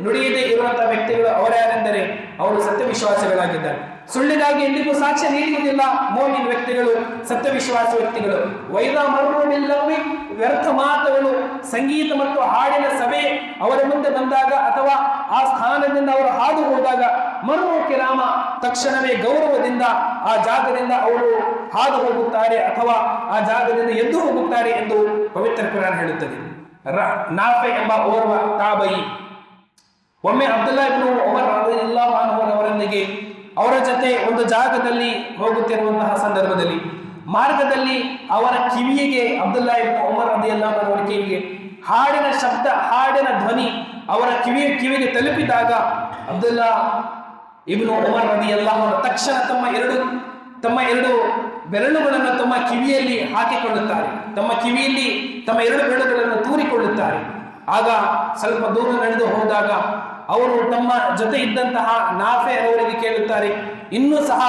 ನುಡಿಯದೇ ಇರುವಂತಹ ವ್ಯಕ್ತಿಗಳು ಅವರ್ಯಾರೆಂದರೆ ಅವರು ಸತ್ಯವಿಶ್ವಾಸಿಗಳಾಗಿದ್ದಾರೆ. ಸುಳ್ಳಿಗಾಗಿ ಎಂದಿಗೂ ಸಾಕ್ಷ್ಯ ನೀಡುವುದಿಲ್ಲ ಮೋಮಿನ್ ವ್ಯಕ್ತಿಗಳು, ಸತ್ಯವಿಶ್ವಾಸ ವ್ಯಕ್ತಿಗಳು. ವೈದಾ ಮರ್ರು ಬಿಲ್ಲಗ್ವಿ, ವ್ಯರ್ಥ ಮಾತುಗಳು, ಸಂಗೀತ ಮತ್ತು ಹಾಡಿನ ಸಭೆ ಅವರ ಮುಂದೆ ಬಂದಾಗ ಅಥವಾ ಆ ಸ್ಥಾನದಿಂದ ಅವರು ಹಾದು ಹೋದಾಗ ಮರ್ರು ಕಿರಾಮ, ತಕ್ಷಣವೇ ಗೌರವದಿಂದ ಆ ಜಾಗದಿಂದ ಅವರು ಹಾದು ಹೋಗುತ್ತಾರೆ ಅಥವಾ ಆ ಜಾಗದಿಂದ ಎದ್ದು ಹೋಗುತ್ತಾರೆ ಎಂದು ಪವಿತ್ರ ಕುರಾನ್ ಹೇಳುತ್ತದೆ. ನಾಫೆ ಎಂಬ ಓರ್ವ ತಾಬಯಿ ಒಮ್ಮೆ ಅಬ್ದುಲ್ಲಾ ಇಬ್ನು ಉಮರ್ ರಲಿಯಲ್ಲಾಹು ಅನ್ಹು ಅವರೊಂದಿಗೆ ಅವರ ಜೊತೆ ಒಂದು ಜಾಗದಲ್ಲಿ ಹೋಗುತ್ತಿರುವಂತಹ ಸಂದರ್ಭದಲ್ಲಿ ಮಾರ್ಗದಲ್ಲಿ ಅವರ ಕಿವಿಗೆ, ಅಬ್ದುಲ್ಲಾ ಇಬ್ನು ಉಮರ್ ರಲಿಯಲ್ಲಾಹು ಅನ್ಹು ಅವರ ಕಿವಿಗೆ ಹಾಡಿನ ಶಬ್ದ, ಹಾಡಿನ ಧ್ವನಿ ಅವರ ಕಿವಿಗೆ ತಲುಪಿದಾಗ ಅಬ್ದುಲ್ಲಾ ಇಬ್ನು ಉಮರ್ ರಲಿಯಲ್ಲಾಹು ಅನ್ಹು ತಕ್ಷಣ ತಮ್ಮ ಎರಡು ಬೆರಳುಗಳನ್ನು ತಮ್ಮ ಕಿವಿಯಲ್ಲಿ ಹಾಕಿಕೊಳ್ಳುತ್ತಾರೆ, ತಮ್ಮ ಕಿವಿಯಲ್ಲಿ ತಮ್ಮ 2 ಬೆರಳುಗಳನ್ನು ತೂರಿಕೊಳ್ಳುತ್ತಾರೆ. ಆಗ ಸ್ವಲ್ಪ ದೂರ ನಡೆದು ಹೋದಾಗ ಅವರು ತಮ್ಮ ಜೊತೆ ಇದ್ದಂತಹ ನಾಫೆ ಅವರಿಗೆ ಕೇಳುತ್ತಾರೆ, ಇನ್ನೂ ಸಹ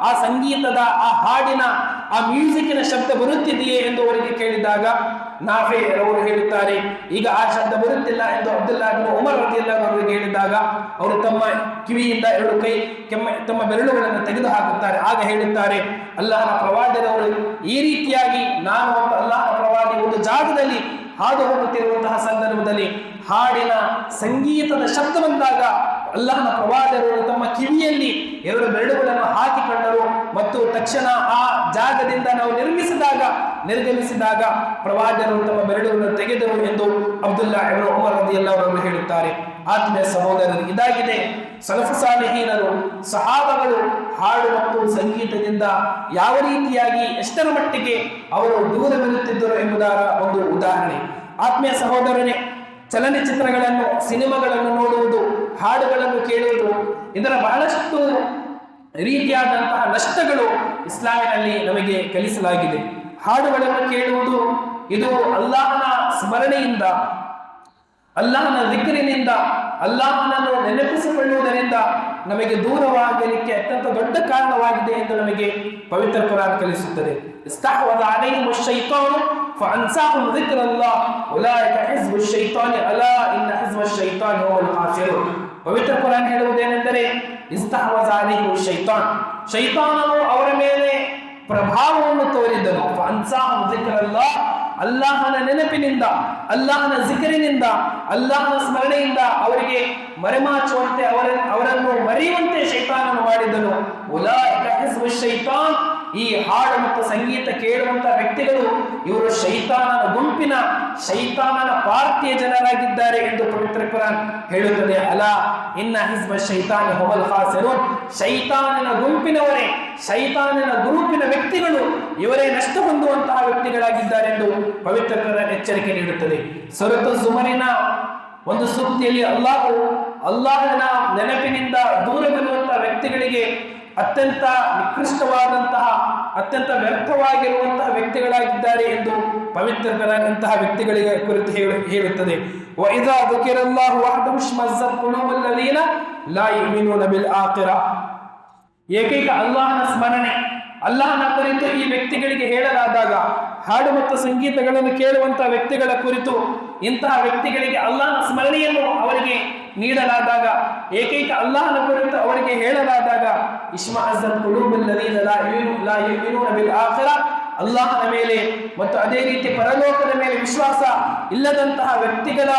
ಆ ಸಂಗೀತದ, ಆ ಹಾಡಿನ, ಆ ಮ್ಯೂಸಿಕ್ಕಿನ ಶಬ್ದ ಬರುತ್ತಿದೆಯೇ ಎಂದು ಅವರಿಗೆ ಕೇಳಿದಾಗ ನಾಫೆ ಅವರು ಹೇಳುತ್ತಾರೆ, ಈಗ ಆ ಶಬ್ದ ಬರುತ್ತಿಲ್ಲ ಎಂದು ಅಬ್ದುಲ್ಲಾ ಇಬ್ನ್ ಉಮರ್ ರದಿಯಲ್ಲಾಹು ಅವರಿಗೆ ಹೇಳಿದಾಗ ಅವರು ತಮ್ಮ ಕಿವಿಯಿಂದ 2 ತಮ್ಮ ಬೆರಳುಗಳನ್ನು ತೆಗೆದು ಹಾಕುತ್ತಾರೆ. ಆಗ ಹೇಳುತ್ತಾರೆ, ಅಲ್ಲಾಹನ ಪ್ರವಾದಿಯವರು ಈ ರೀತಿಯಾಗಿ ನಾನು ಮತ್ತು ಅಲ್ಲಾಹನ ಪ್ರವಾದಿ ಒಂದು ಜಾಗದಲ್ಲಿ ಹಾದು ಹೋಗುತ್ತಿರುವಂತಹ ಸಂದರ್ಭದಲ್ಲಿ ಹಾಡಿನ ಸಂಗೀತದ ಶಬ್ದ ಬಂದಾಗ ಅಲ್ಲಾಹನ ಪ್ರವಾದಿಯವರು ತಮ್ಮ ಕಿವಿಯಲ್ಲಿ 2 ಬೆರಳುಗಳನ್ನು ಹಾಕಿಕೊಂಡರು ಮತ್ತು ತಕ್ಷಣ ಆ ಜಾಗದಿಂದ ನಾವು ನಿರ್ಗಮಿಸಿದಾಗ ಪ್ರವಾದಿಯವರು ತಮ್ಮ ಬೆರಳುಗಳನ್ನು ತೆಗೆದರು ಎಂದು ಅಬ್ದುಲ್ಲಾ ಇಬ್ನ್ ಉಮರ್ ರದಿಯಲ್ಲಾಹು ಅವರು ಹೇಳುತ್ತಾರೆ. ಆತ್ಮೀಯ ಸಹೋದರರು, ಇದಾಗಿದೆ ಸಲಫ್ ಸಾಲಿಹೀನರು, ಸಹಾಬಗಳು ಹಾಡು ಮತ್ತು ಸಂಗೀತದಿಂದ ಯಾವ ರೀತಿಯಾಗಿ ಎಷ್ಟರ ಮಟ್ಟಿಗೆ ಅವರು ದೂರವಿರುತ್ತಿದ್ದರು ಎಂಬುದರ ಒಂದು ಉದಾಹರಣೆ. ಆತ್ಮೀಯ ಸಹೋದರನೇ, ಚಲನಚಿತ್ರಗಳನ್ನು, ಸಿನಿಮಾಗಳನ್ನು ನೋಡುವುದು, ಹಾಡುಗಳನ್ನು ಕೇಳುವುದು, ಇದರ ಬಹಳಷ್ಟು ರೀತಿಯಾದಂತಹ ನಷ್ಟಗಳು ಇಸ್ಲಾಮಿನಲ್ಲಿ ನಮಗೆ ಕಲಿಸಲಾಗಿದೆ. ಹಾಡುಗಳನ್ನು ಕೇಳುವುದು ಇದು ಅಲ್ಲಾಹನ ಸ್ಮರಣೆಯಿಂದ, ಅಲ್ಲಾಹನ ಜಿಕ್ರಿನಿಂದ, ಅಲ್ಲಾಹನನ್ನು ನೆನಪಿಸಿಕೊಳ್ಳುವುದರಿಂದ ನಮಗೆ ದೂರವಾಗಲಿಕ್ಕೆ ಅತ್ಯಂತ ದೊಡ್ಡ ಕಾರಣವಾಗಿದೆ ಎಂದು ನಮಗೆ ಪವಿತ್ರ ಕುರಾನ್ ಕಲಿಸುತ್ತದೆ. ಇಸ್ತಹವದ ಅಲೈಹಿಮು ಶೈತಾನು ಫಅನ್ಸಾಹುಂ ಜಿಕ್ರಲ್ಲಾಹ್ ಉಲೈಕ ಹಿಜ್ಬು ಶೈತಾನಿ ಅಲಾ ಇನ್ನ ಹಿಜ್ಬ ಶೈತಾನಿ ಹುಮುಲ್ ಖಾಸಿರೂನ್. ಪವಿತ್ರ ಕುರಾನ್ ಹೇಳುವುದೇನೆಂದರೆ, ಇಸ್ತಹವದ ಅಲೈಹಿಮು ಶೈತಾನ್, ಶೈತಾನನು ಅವರ ಮೇಲೆ ಪ್ರಭಾವವನ್ನು ತೋರಿದನು. ಫಅನ್ಸಾಹುಂ ಜಿಕ್ರಲ್ಲಾಹ್, ಅಲ್ಲಾಹನ ನೆನಪಿನಿಂದ, ಅಲ್ಲಾಹನ ಜಿಕ್ರಿನಿಂದ, ಅಲ್ಲಾಹನ ಸ್ಮರಣೆಯಿಂದ ಅವರಿಗೆ ಮರೆಮಾಚುವಂತೆ, ಅವರನ್ನು ಮರೆಯುವಂತೆ ಶೈತಾನನು ಮಾಡಿದನು. ಉಲೈಕ ಹಿಜ್ಬು ಶೈತಾನ್, ಈ ಹಾಡು ಮತ್ತು ಸಂಗೀತ ಕೇಳುವಂತಹ ವ್ಯಕ್ತಿಗಳು ಇವರು ಶೈತಾನನ ಗುಂಪಿನ, ಶೈತಾನನ ಪಾರ್ಟಿಯ ಜನರಾಗಿದ್ದಾರೆ ಎಂದು ಪವಿತ್ರ ಕುರಾನ್ ಹೇಳುತ್ತದೆ. ಅಲಾ ಇನ್ನ ಹಿಜ್ಬ ಶೈತಾನಿ ಹುಮುಲ್ ಖಾಸಿರೂನ್, ಶೈತಾನನ ಗುಂಪಿನವರೇ, ಶೈತಾನನ ಗ್ರೂಪಿನ ವ್ಯಕ್ತಿಗಳು ಇವರೇ ನಷ್ಟ ಹೊಂದುವಂತಹ ವ್ಯಕ್ತಿಗಳಾಗಿದ್ದಾರೆ ಎಂದು ಪವಿತ್ರ ಕುರಾನ್ ಎಚ್ಚರಿಕೆ ನೀಡುತ್ತದೆ. ಸೂರತ್ ಜುಮರಿನ ಒಂದು ಸೂಕ್ತಿಯಲ್ಲಿ ಅಲ್ಲಾಹನ ನೆನಪಿನಿಂದ ದೂರವಿರುವಂತಹ ವ್ಯಕ್ತಿಗಳಿಗೆ ಅತ್ಯಂತ ನಿಕೃಷ್ಟವಾದಂತಹ, ಅತ್ಯಂತ ವ್ಯರ್ಥವಾಗಿರುವಂತಹ ವ್ಯಕ್ತಿಗಳಾಗಿದ್ದಾರೆ ಎಂದು ಪವಿತ್ರ ಕುರಾನ್ ಇಂತಹ ವ್ಯಕ್ತಿಗಳಿಗೆ ಕುರಿತು ಹೇಳುತ್ತದೆ. ವಇದಾ ದುಕಿರಲ್ಲಾಹು ವಹದಹು ಇಶ್ಮಅಜ್ಜತ್ ಕುಲೂಬುಲ್ ಲದೀನ ಲಾ ಯುಮಿನೂನ ಬಿಲ್ ಆಖಿರಾ. ಏಕೈಕ ಅಲ್ಲಾಹನ ಸ್ಮರಣೆ, ಅಲ್ಲಾಹನ ಕುರಿತು ಈ ವ್ಯಕ್ತಿಗಳಿಗೆ ಹೇಳಲಾದಾಗ, ಹಾಡು ಮತ್ತು ಸಂಗೀತಗಳನ್ನು ಕೇಳುವಂತಹ ವ್ಯಕ್ತಿಗಳ ಕುರಿತು ಇಂತಹ ವ್ಯಕ್ತಿಗಳಿಗೆ ಅಲ್ಲಾಹನ ಸ್ಮರಣೆಯನ್ನು ಅವರಿಗೆ ನೀಡಲಾದಾಗ, ಏಕೈಕ ಅಲ್ಲಾಹನ ಕುರಿತು ಅವರಿಗೆ ಹೇಳಲಾದಾಗ, ಇಶ್ಮಅಜ್ಜತ್ ಕುಲೂಬುಲ್ ಲದೀನ ಲಾ ಯುಮಿನೂನ ಬಿಲ್ ಆಖಿರಾ, ಅಲ್ಲಾಹನ ಮೇಲೆ ಮತ್ತು ಅದೇ ರೀತಿ ಪರಲೋಕದ ಮೇಲೆ ವಿಶ್ವಾಸ ಇಲ್ಲದಂತಹ ವ್ಯಕ್ತಿಗಳ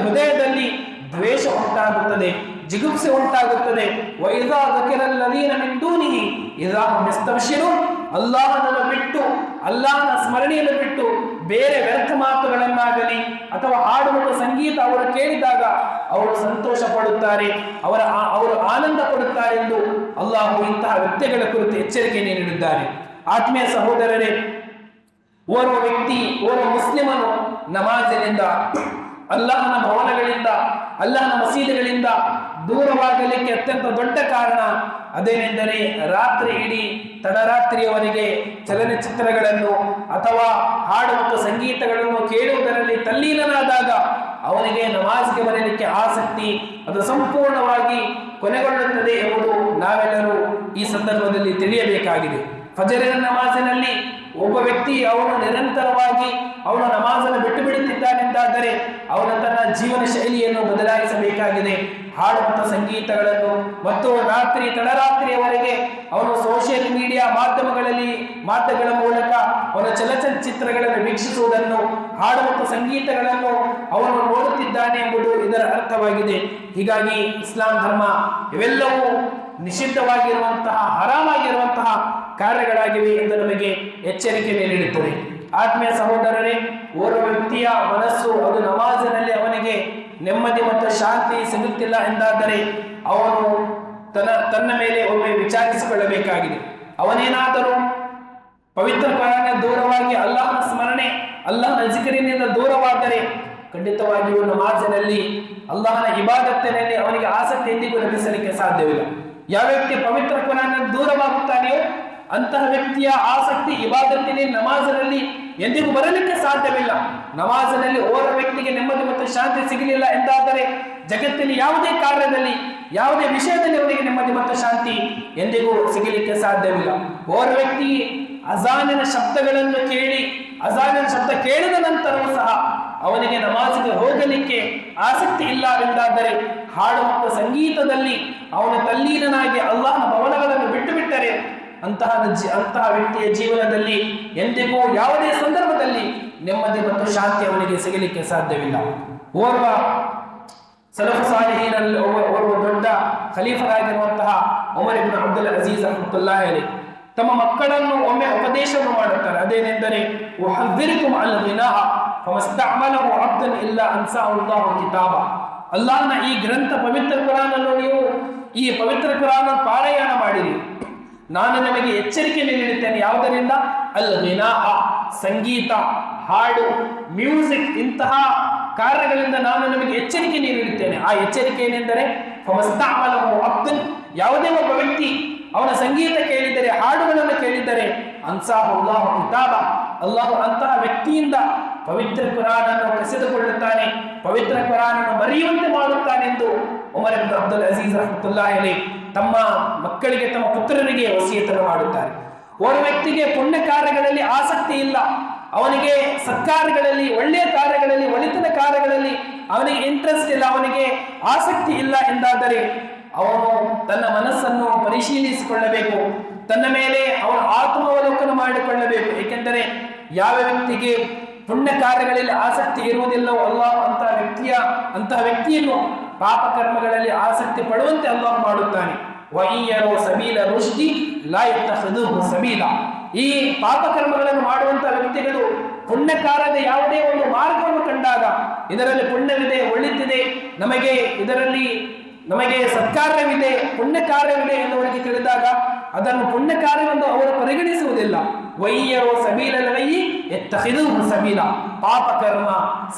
ಹೃದಯದಲ್ಲಿ ದ್ವೇಷ ಉಂಟಾಗುತ್ತದೆ, ಜಿಗುಪ್ಸೆ ಉಂಟಾಗುತ್ತದೆ. ವೈದಾ ذكرಲ್ ಲದೀನ ಮಿನ್ ದೂನಿಹಿ ಇದಾ ಹುಮ್ ಯಸ್ತಬ್ಶಿರೂನ್, ಅಲ್ಲಾಹನನ್ನು ಬಿಟ್ಟು, ಅಲ್ಲಾಹನ ಸ್ಮರಣೆಯನ್ನು ಬಿಟ್ಟು ಬೇರೆ ವ್ಯರ್ಥ ಮಾತುಗಳನ್ನಾಗಲಿ ಅಥವಾ ಹಾಡು ಮತ್ತು ಸಂಗೀತ ಅವರು ಕೇಳಿದಾಗ ಅವರು ಸಂತೋಷ ಪಡುತ್ತಾರೆ, ಅವರು ಆನಂದ ಪಡುತ್ತಾರೆ ಎಂದು ಅಲ್ಲಾಹು ಇಂತಹ ವ್ಯಕ್ತಿಗಳ ಕುರಿತು ಎಚ್ಚರಿಕೆ ನೀಡಿದ್ದಾರೆ. ಆತ್ಮೀಯ ಸಹೋದರರೇ, ಓರ್ವ ವ್ಯಕ್ತಿ, ಓರ್ವ ಮುಸ್ಲಿಮನು ನಮಾಜಿನಿಂದ, ಅಲ್ಲಾಹನ ಭವನಗಳಿಂದ, ಅಲ್ಲಾಹನ ಮಸೀದಿಗಳಿಂದ ದೂರವಾಗಲಿಕ್ಕೆ ಅತ್ಯಂತ ದೊಡ್ಡ ಕಾರಣ ಅದೇನೆಂದರೆ, ರಾತ್ರಿ ಇಡೀ ತಡರಾತ್ರಿಯವರೆಗೆ ಚಲನಚಿತ್ರಗಳನ್ನು ಅಥವಾ ಹಾಡು ಮತ್ತು ಸಂಗೀತಗಳನ್ನು ಕೇಳುವುದರಲ್ಲಿ ತಲ್ಲೀನನಾದಾಗ ಅವನಿಗೆ ನಮಾಜ್ಗೆ ಬರಲಿಕ್ಕೆ ಆಸಕ್ತಿ ಅದು ಸಂಪೂರ್ಣವಾಗಿ ಕೊನೆಗೊಳ್ಳುತ್ತದೆ ಎಂಬುದು ನಾವೆಲ್ಲರೂ ಈ ಸಂದರ್ಭದಲ್ಲಿ ತಿಳಿಯಬೇಕಾಗಿದೆ. ಫಜರಿನ ನಮಾಜಿನಲ್ಲಿ ಒಬ್ಬ ವ್ಯಕ್ತಿ ಅವನು ನಿರಂತರವಾಗಿ ಅವನು ನಮಾಜನ್ನು ಬಿಟ್ಟು ಬಿಡುತ್ತಿದ್ದಾನೆಂದಾದರೆ ಅವನ ತನ್ನ ಜೀವನ ಶೈಲಿಯನ್ನು ಬದಲಾಯಿಸಬೇಕಾಗಿದೆ. ಹಾಡು ಮತ್ತು ಸಂಗೀತಗಳನ್ನು ಮತ್ತು ತಡರಾತ್ರಿಯವರೆಗೆ ಅವನು ಸೋಷಿಯಲ್ ಮೀಡಿಯಾ ಮಾಧ್ಯಮಗಳ ಮೂಲಕ ಅವನ ಚಲನಚಿತ್ರಗಳನ್ನು ವೀಕ್ಷಿಸುವುದನ್ನು, ಹಾಡು ಮತ್ತು ಸಂಗೀತಗಳನ್ನು ಅವನು ನೋಡುತ್ತಿದ್ದಾನೆ ಎಂಬುದು ಇದರ ಅರ್ಥವಾಗಿದೆ. ಹೀಗಾಗಿ ಇಸ್ಲಾಂ ಧರ್ಮ ಇವೆಲ್ಲವೂ ನಿಷಿದ್ಧವಾಗಿರುವಂತಹ, ಹರಾಮಾಗಿರುವಂತಹ ಕಾರ್ಯಗಳಾಗಿವೆ ಎಂದು ನಮಗೆ ಎಚ್ಚರಿಕೆ ನೀಡುತ್ತದೆ. ಆತ್ಮೀಯ ಸಹೋದರರೇ, ಓರ್ವ ವ್ಯಕ್ತಿಯ ಮನಸ್ಸು ಅದು ನಮಾಜಿನಲ್ಲಿ ಅವನಿಗೆ ನೆಮ್ಮದಿ ಮತ್ತು ಶಾಂತಿ ಸಿಗುತ್ತಿಲ್ಲ ಎಂದಾದರೆ ಅವನು ತನ್ನ ಮೇಲೆ ಒಮ್ಮೆ ವಿಚಾರಿಸಿಕೊಳ್ಳಬೇಕಾಗಿದೆ. ಅವನೇನಾದರೂ ಪವಿತ್ರ ಕುರಾನ್ ದೂರವಾಗಿ ಅಲ್ಲಾಹನ ಸ್ಮರಣೆ, ಅಲ್ಲಾಹನ ಜಿಕ್ರಿನಿಂದ ದೂರವಾದರೆ ಖಂಡಿತವಾಗಿಯೂ ನಮಾಜಿನಲ್ಲಿ, ಅಲ್ಲಾಹನ ಇಬಾದತ್ತಿನಲ್ಲಿ ಅವನಿಗೆ ಆಸಕ್ತಿ ಎಂದಿಗೂ ಲಭಿಸಲಿಕ್ಕೆ ಸಾಧ್ಯವಿಲ್ಲ. ಯಾವ ವ್ಯಕ್ತಿ ಪವಿತ್ರ ಕುರಾನ್ ದೂರವಾಗುತ್ತಾನೆಯೋ ಅಂತಹ ವ್ಯಕ್ತಿಯ ಆಸಕ್ತಿ ಇಬಾದತ್ತಿನಲ್ಲಿ, ನಮಾಜಿನಲ್ಲಿ ಎಂದಿಗೂ ಬರಲಿಕ್ಕೆ ಸಾಧ್ಯವಿಲ್ಲ. ನಮಾಜಿನಲ್ಲಿ ಓರ್ವ ವ್ಯಕ್ತಿಗೆ ನೆಮ್ಮದಿ ಮತ್ತು ಶಾಂತಿ ಸಿಗಲಿಲ್ಲ ಎಂದಾದರೆ ಜಗತ್ತಿನ ಯಾವುದೇ ಕಾರ್ಯದಲ್ಲಿ, ಯಾವುದೇ ವಿಷಯದಲ್ಲಿ ಅವನಿಗೆ ನೆಮ್ಮದಿ ಮತ್ತು ಶಾಂತಿ ಎಂದಿಗೂ ಸಿಗಲಿಕ್ಕೆ ಸಾಧ್ಯವಿಲ್ಲ. ಓರ್ವ ವ್ಯಕ್ತಿ ಅಜಾನಿನ ಶಬ್ದಗಳನ್ನು ಕೇಳಿ, ಅಜಾನಿನ ಶಬ್ದ ಕೇಳಿದ ನಂತರವೂ ಸಹ ಅವನಿಗೆ ನಮಾಜಿಗೆ ಹೋಗಲಿಕ್ಕೆ ಆಸಕ್ತಿ ಇಲ್ಲ ಎಂದಾದರೆ, ಹಾಡು ಮತ್ತು ಸಂಗೀತದಲ್ಲಿ ಅವನ ತಲ್ಲೀನನಾಗಿ ಅಲ್ಲಾಹನ ಭವನಗಳನ್ನು ಬಿಟ್ಟು ಬಿಟ್ಟರೆ ಅಂತಹ ವ್ಯಕ್ತಿಯ ಜೀವನದಲ್ಲಿ ಎಂದಿಗೂ ಯಾವುದೇ ಸಂದರ್ಭದಲ್ಲಿ ನೆಮ್ಮದಿ ಮತ್ತು ಶಾಂತಿ ಅವನಿಗೆ ಸಿಗಲಿಕ್ಕೆ ಸಾಧ್ಯವಿಲ್ಲ. ಓರ್ವ ಸಲಫ್ ಸಾಲಿಹೀನಲ್ಲಿ ಓರ್ವ ದೊಡ್ಡ ಖಲೀಫರಾಗಿರುವಂತಹ ಉಮರ್ ಇಬ್ನ್ ಅಬ್ದುಲ್ ಅಜೀಜ್ ರಹ್ಮತುಲ್ಲಾಹಿ ಅಲೈಹಿ ತಮ್ಮ ಮಕ್ಕಳನ್ನು ಒಮ್ಮೆ ಉಪದೇಶವನ್ನು ಮಾಡುತ್ತಾರೆ. ಅದೇನೆಂದರೆ, ಉಹದ್ದಿರುಕುಂ ಅಲ್ ಗಿನಾಹ ಫಮಸ್ತಅಮಲಹು ಅಬ್ದನ್ ಇಲ್ಲಾ ಅನ್ಸಾಹು ಅಲ್ಲಾಹು ಕಿತಾಬ. ಅಲ್ಲಾಹನ ಈ ಗ್ರಂಥ ಪವಿತ್ರ ಕುರಾನ್ ಅನ್ನು ನೀವು ಈ ಪವಿತ್ರ ಕುರಾನ್ ಪಾರಾಯಣ ಮಾಡಿರಿ. ನಾನು ನಿಮಗೆ ಎಚ್ಚರಿಕೆ ನೀಡುತ್ತೇನೆ. ಯಾವುದರಿಂದ? ಅಲ್ ಗಿನಾಹ, ಸಂಗೀತ, ಹಾಡು, ಮ್ಯೂಸಿಕ್, ಇಂತಹ ಕಾರ್ಯಗಳಿಂದ ನಾನು ನಿಮಗೆ ಎಚ್ಚರಿಕೆ ನೀಡುತ್ತೇನೆ. ಆ ಎಚ್ಚರಿಕೆ ಏನೆಂದರೆ, ಫಮಸ್ತಅಮಲಹು ಅಬ್ದನ್, ಯಾವುದೇ ಒಬ್ಬ ವ್ಯಕ್ತಿ ಅವನ ಸಂಗೀತ ಕೇಳಿದರೆ, ಹಾಡುಗಳನ್ನು ಕೇಳಿದರೆ, ಅನ್ಸಾಹು ಅಲ್ಲಾಹು ಕಿತಾಬ, ಅಲ್ಲಾಹು ಅಂತಹ ವ್ಯಕ್ತಿಯಿಂದ ಪವಿತ್ರ ಕುರಾನನ್ನು ಕಸಿದುಕೊಳ್ಳುತ್ತಾನೆ, ಪವಿತ್ರ ಕುರಾನನ್ನು ಮರೆಯುವಂತೆ ಮಾಡುತ್ತಾನೆಂದು ಉಮರ್ ಇಬ್ನ್ ಅಬ್ದುಲ್ ಅಜೀಜ್ ರಹ್ಮತುಲ್ಲಾಹಿ ಅಲೈಹಿ ತಮ್ಮ ಮಕ್ಕಳಿಗೆ, ತಮ್ಮ ಪುತ್ರರಿಗೆ ವಸಿಯತನ್ನು ಮಾಡುತ್ತಾರೆ. ಓರ್ವ ವ್ಯಕ್ತಿಗೆ ಪುಣ್ಯ ಕಾರ್ಯಗಳಲ್ಲಿ ಆಸಕ್ತಿ ಇಲ್ಲ, ಅವನಿಗೆ ಸತ್ಕಾರ್ಯಗಳಲ್ಲಿ, ಒಳ್ಳೆಯ ಕಾರ್ಯಗಳಲ್ಲಿ, ಒಳಿತಿನ ಕಾರ್ಯಗಳಲ್ಲಿ ಅವನಿಗೆ ಇಂಟ್ರೆಸ್ಟ್ ಇಲ್ಲ, ಅವನಿಗೆ ಆಸಕ್ತಿ ಇಲ್ಲ ಎಂದಾದರೆ ಅವನು ತನ್ನ ಮನಸ್ಸನ್ನು ಪರಿಶೀಲಿಸಿಕೊಳ್ಳಬೇಕು, ತನ್ನ ಮೇಲೆ ಅವನು ಆತ್ಮಾವಲೋಕನ ಮಾಡಿಕೊಳ್ಳಬೇಕು. ಏಕೆಂದರೆ ಯಾವ ವ್ಯಕ್ತಿಗೆ ಪುಣ್ಯ ಕಾರ್ಯಗಳಲ್ಲಿ ಆಸಕ್ತಿ ಇರುವುದಿಲ್ಲವೋ ಅಲ್ಲಾಹ್ ಅಂತಹ ವ್ಯಕ್ತಿಯನ್ನು ಪಾಪ ಕರ್ಮಗಳಲ್ಲಿ ಆಸಕ್ತಿ ಪಡುವಂತೆ ಅಲ್ಲಾಹ್ ಮಾಡುತ್ತಾನೆ. ವಹಿಯರೋ ಸಬೀಲ ರುಷ್ದಿ ಲಾ ಯತ್ತಖಿದುಹು ಸಬೀಲ. ಈ ಪಾಪ ಕರ್ಮಗಳನ್ನು ಮಾಡುವಂತಹ ವ್ಯಕ್ತಿಗಳು ಪುಣ್ಯ ಕಾರ್ಯದ ಯಾವುದೇ ಒಂದು ಮಾರ್ಗವನ್ನು ಕಂಡಾಗ, ಇದರಲ್ಲಿ ಪುಣ್ಯವಿದೆ, ಒಳಿತಿದೆ, ನಮಗೆ ಸತ್ಕಾರ್ಯವಿದೆ, ಪುಣ್ಯ ಕಾರ್ಯವಿದೆ ಎನ್ನುವರಿಗೆ ತಿಳಿದಾಗ ಅದನ್ನು ಪುಣ್ಯ ಕಾರ್ಯವೆಂದು ಅವರು ಪರಿಗಣಿಸುವುದಿಲ್ಲ. ವೈಯರೋ ಸಬೀಲಲ್ ಗಯ್ಯಿ ಯತ್ತಖಿದುಹು ಸಬೀಲ. ಪಾಪಕರ್ಮ,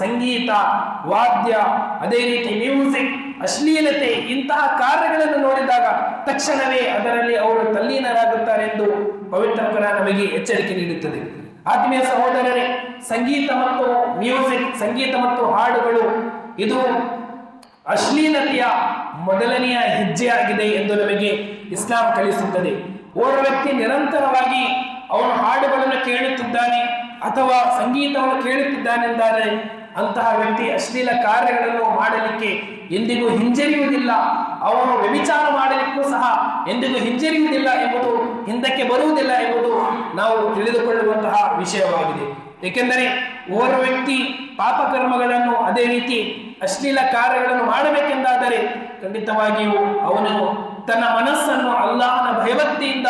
ಸಂಗೀತ, ವಾದ್ಯ, ಅದೇ ರೀತಿ ಮ್ಯೂಸಿಕ್, ಅಶ್ಲೀಲತೆ, ಇಂತಹ ಕಾರ್ಯಗಳನ್ನು ನೋಡಿದಾಗ ತಕ್ಷಣವೇ ಅದರಲ್ಲಿ ಅವರು ತಲ್ಲೀನರಾಗುತ್ತಾರೆ ಎಂದು ಪವಿತ್ರ ಕುರಾನ್ ನಮಗೆ ಎಚ್ಚರಿಕೆ ನೀಡುತ್ತದೆ. ಆತ್ಮೀಯ ಸಹೋದರರೇ, ಸಂಗೀತ ಮತ್ತು ಮ್ಯೂಸಿಕ್, ಸಂಗೀತ ಮತ್ತು ಹಾಡುಗಳು ಇದು ಅಶ್ಲೀಲತೆಯ ಮೊದಲನೆಯ ಹೆಜ್ಜೆಯಾಗಿದೆ ಎಂದು ನಮಗೆ ಇಸ್ಲಾಂ ಕಲಿಸುತ್ತದೆ. ಓರ್ವ ವ್ಯಕ್ತಿ ನಿರಂತರವಾಗಿ ಅವನು ಹಾಡುಗಳನ್ನು ಕೇಳುತ್ತಿದ್ದಾನೆ ಅಥವಾ ಸಂಗೀತವನ್ನು ಕೇಳುತ್ತಿದ್ದಾನೆಂದರೆ ಅಂತಹ ವ್ಯಕ್ತಿ ಅಶ್ಲೀಲ ಕಾರ್ಯಗಳನ್ನು ಮಾಡಲಿಕ್ಕೆ ಎಂದಿಗೂ ಹಿಂಜರಿಯುವುದಿಲ್ಲ. ಅವನು ವ್ಯಭಿಚಾರ ಮಾಡಲಿಕ್ಕೂ ಸಹ ಎಂದಿಗೂ ಹಿಂಜರಿಯುವುದಿಲ್ಲ ಎಂಬುದು, ಹಿಂದಕ್ಕೆ ಬರುವುದಿಲ್ಲ ಎಂಬುದು ನಾವು ತಿಳಿದುಕೊಳ್ಳುವಂತಹ ವಿಷಯವಾಗಿದೆ. ಏಕೆಂದರೆ ಓರ್ವ ವ್ಯಕ್ತಿ ಪಾಪಕರ್ಮಗಳನ್ನು, ಅದೇ ರೀತಿ ಅಶ್ಲೀಲ ಕಾರ್ಯಗಳನ್ನು ಮಾಡಬೇಕೆಂದಾದರೆ ಖಂಡಿತವಾಗಿಯೂ ಅವನು ತನ್ನ ಮನಸ್ಸನ್ನು ಅಲ್ಲಾಹನ ಭಯಭಕ್ತಿಯಿಂದ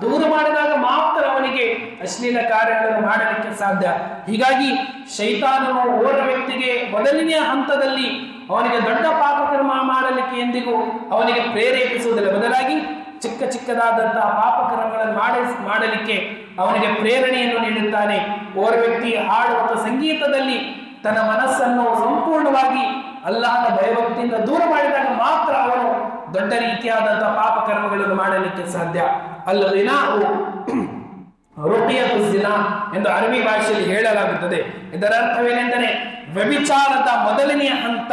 ದೂರ ಮಾಡಿದಾಗ ಮಾತ್ರ ಅವನಿಗೆ ಅಶ್ಲೀಲ ಕಾರ್ಯಗಳನ್ನು ಮಾಡಲಿಕ್ಕೆ ಸಾಧ್ಯ. ಹೀಗಾಗಿ ಶೈತಾನನು ಓರ್ವ ವ್ಯಕ್ತಿಗೆ ಮೊದಲನೆಯ ಹಂತದಲ್ಲಿ ಅವನಿಗೆ ದೊಡ್ಡ ಪಾಪಕರ್ಮ ಮಾಡಲಿಕ್ಕೆ ಎಂದಿಗೂ ಅವನಿಗೆ ಪ್ರೇರೇಪಿಸುವುದಿಲ್ಲ. ಬದಲಾಗಿ ಚಿಕ್ಕದಾದಂತಹ ಪಾಪಕರ್ಮಗಳನ್ನು ಮಾಡಲಿಕ್ಕೆ ಅವನಿಗೆ ಪ್ರೇರಣೆಯನ್ನು ನೀಡುತ್ತಾನೆ. ಓರ್ವ ವ್ಯಕ್ತಿ ಹಾಡು ಮತ್ತು ಸಂಗೀತದಲ್ಲಿ ತನ್ನ ಮನಸ್ಸನ್ನು ಸಂಪೂರ್ಣವಾಗಿ ಅಲ್ಲಾಹನ ಭಯಭಕ್ತಿಯಿಂದ ದೂರ ಮಾಡಿದಾಗ ಮಾತ್ರ ಅವನು ದೊಡ್ಡ ರೀತಿಯಾದಂತಹ ಪಾಪಕರ್ಮಗಳನ್ನು ಮಾಡಲಿಕ್ಕೆ ಸಾಧ್ಯ. ಅಲ್ಲಾಹು ರುಕಿಯತು ಜಿನಾ ಎಂದು ಅರಬಿ ಭಾಷೆಯಲ್ಲಿ ಹೇಳಲಾಗುತ್ತದೆ. ಇದರ ಅರ್ಥವೇನೆಂದರೆ ವ್ಯಭಿಚಾರದ ಮೊದಲನೆಯ ಹಂತ,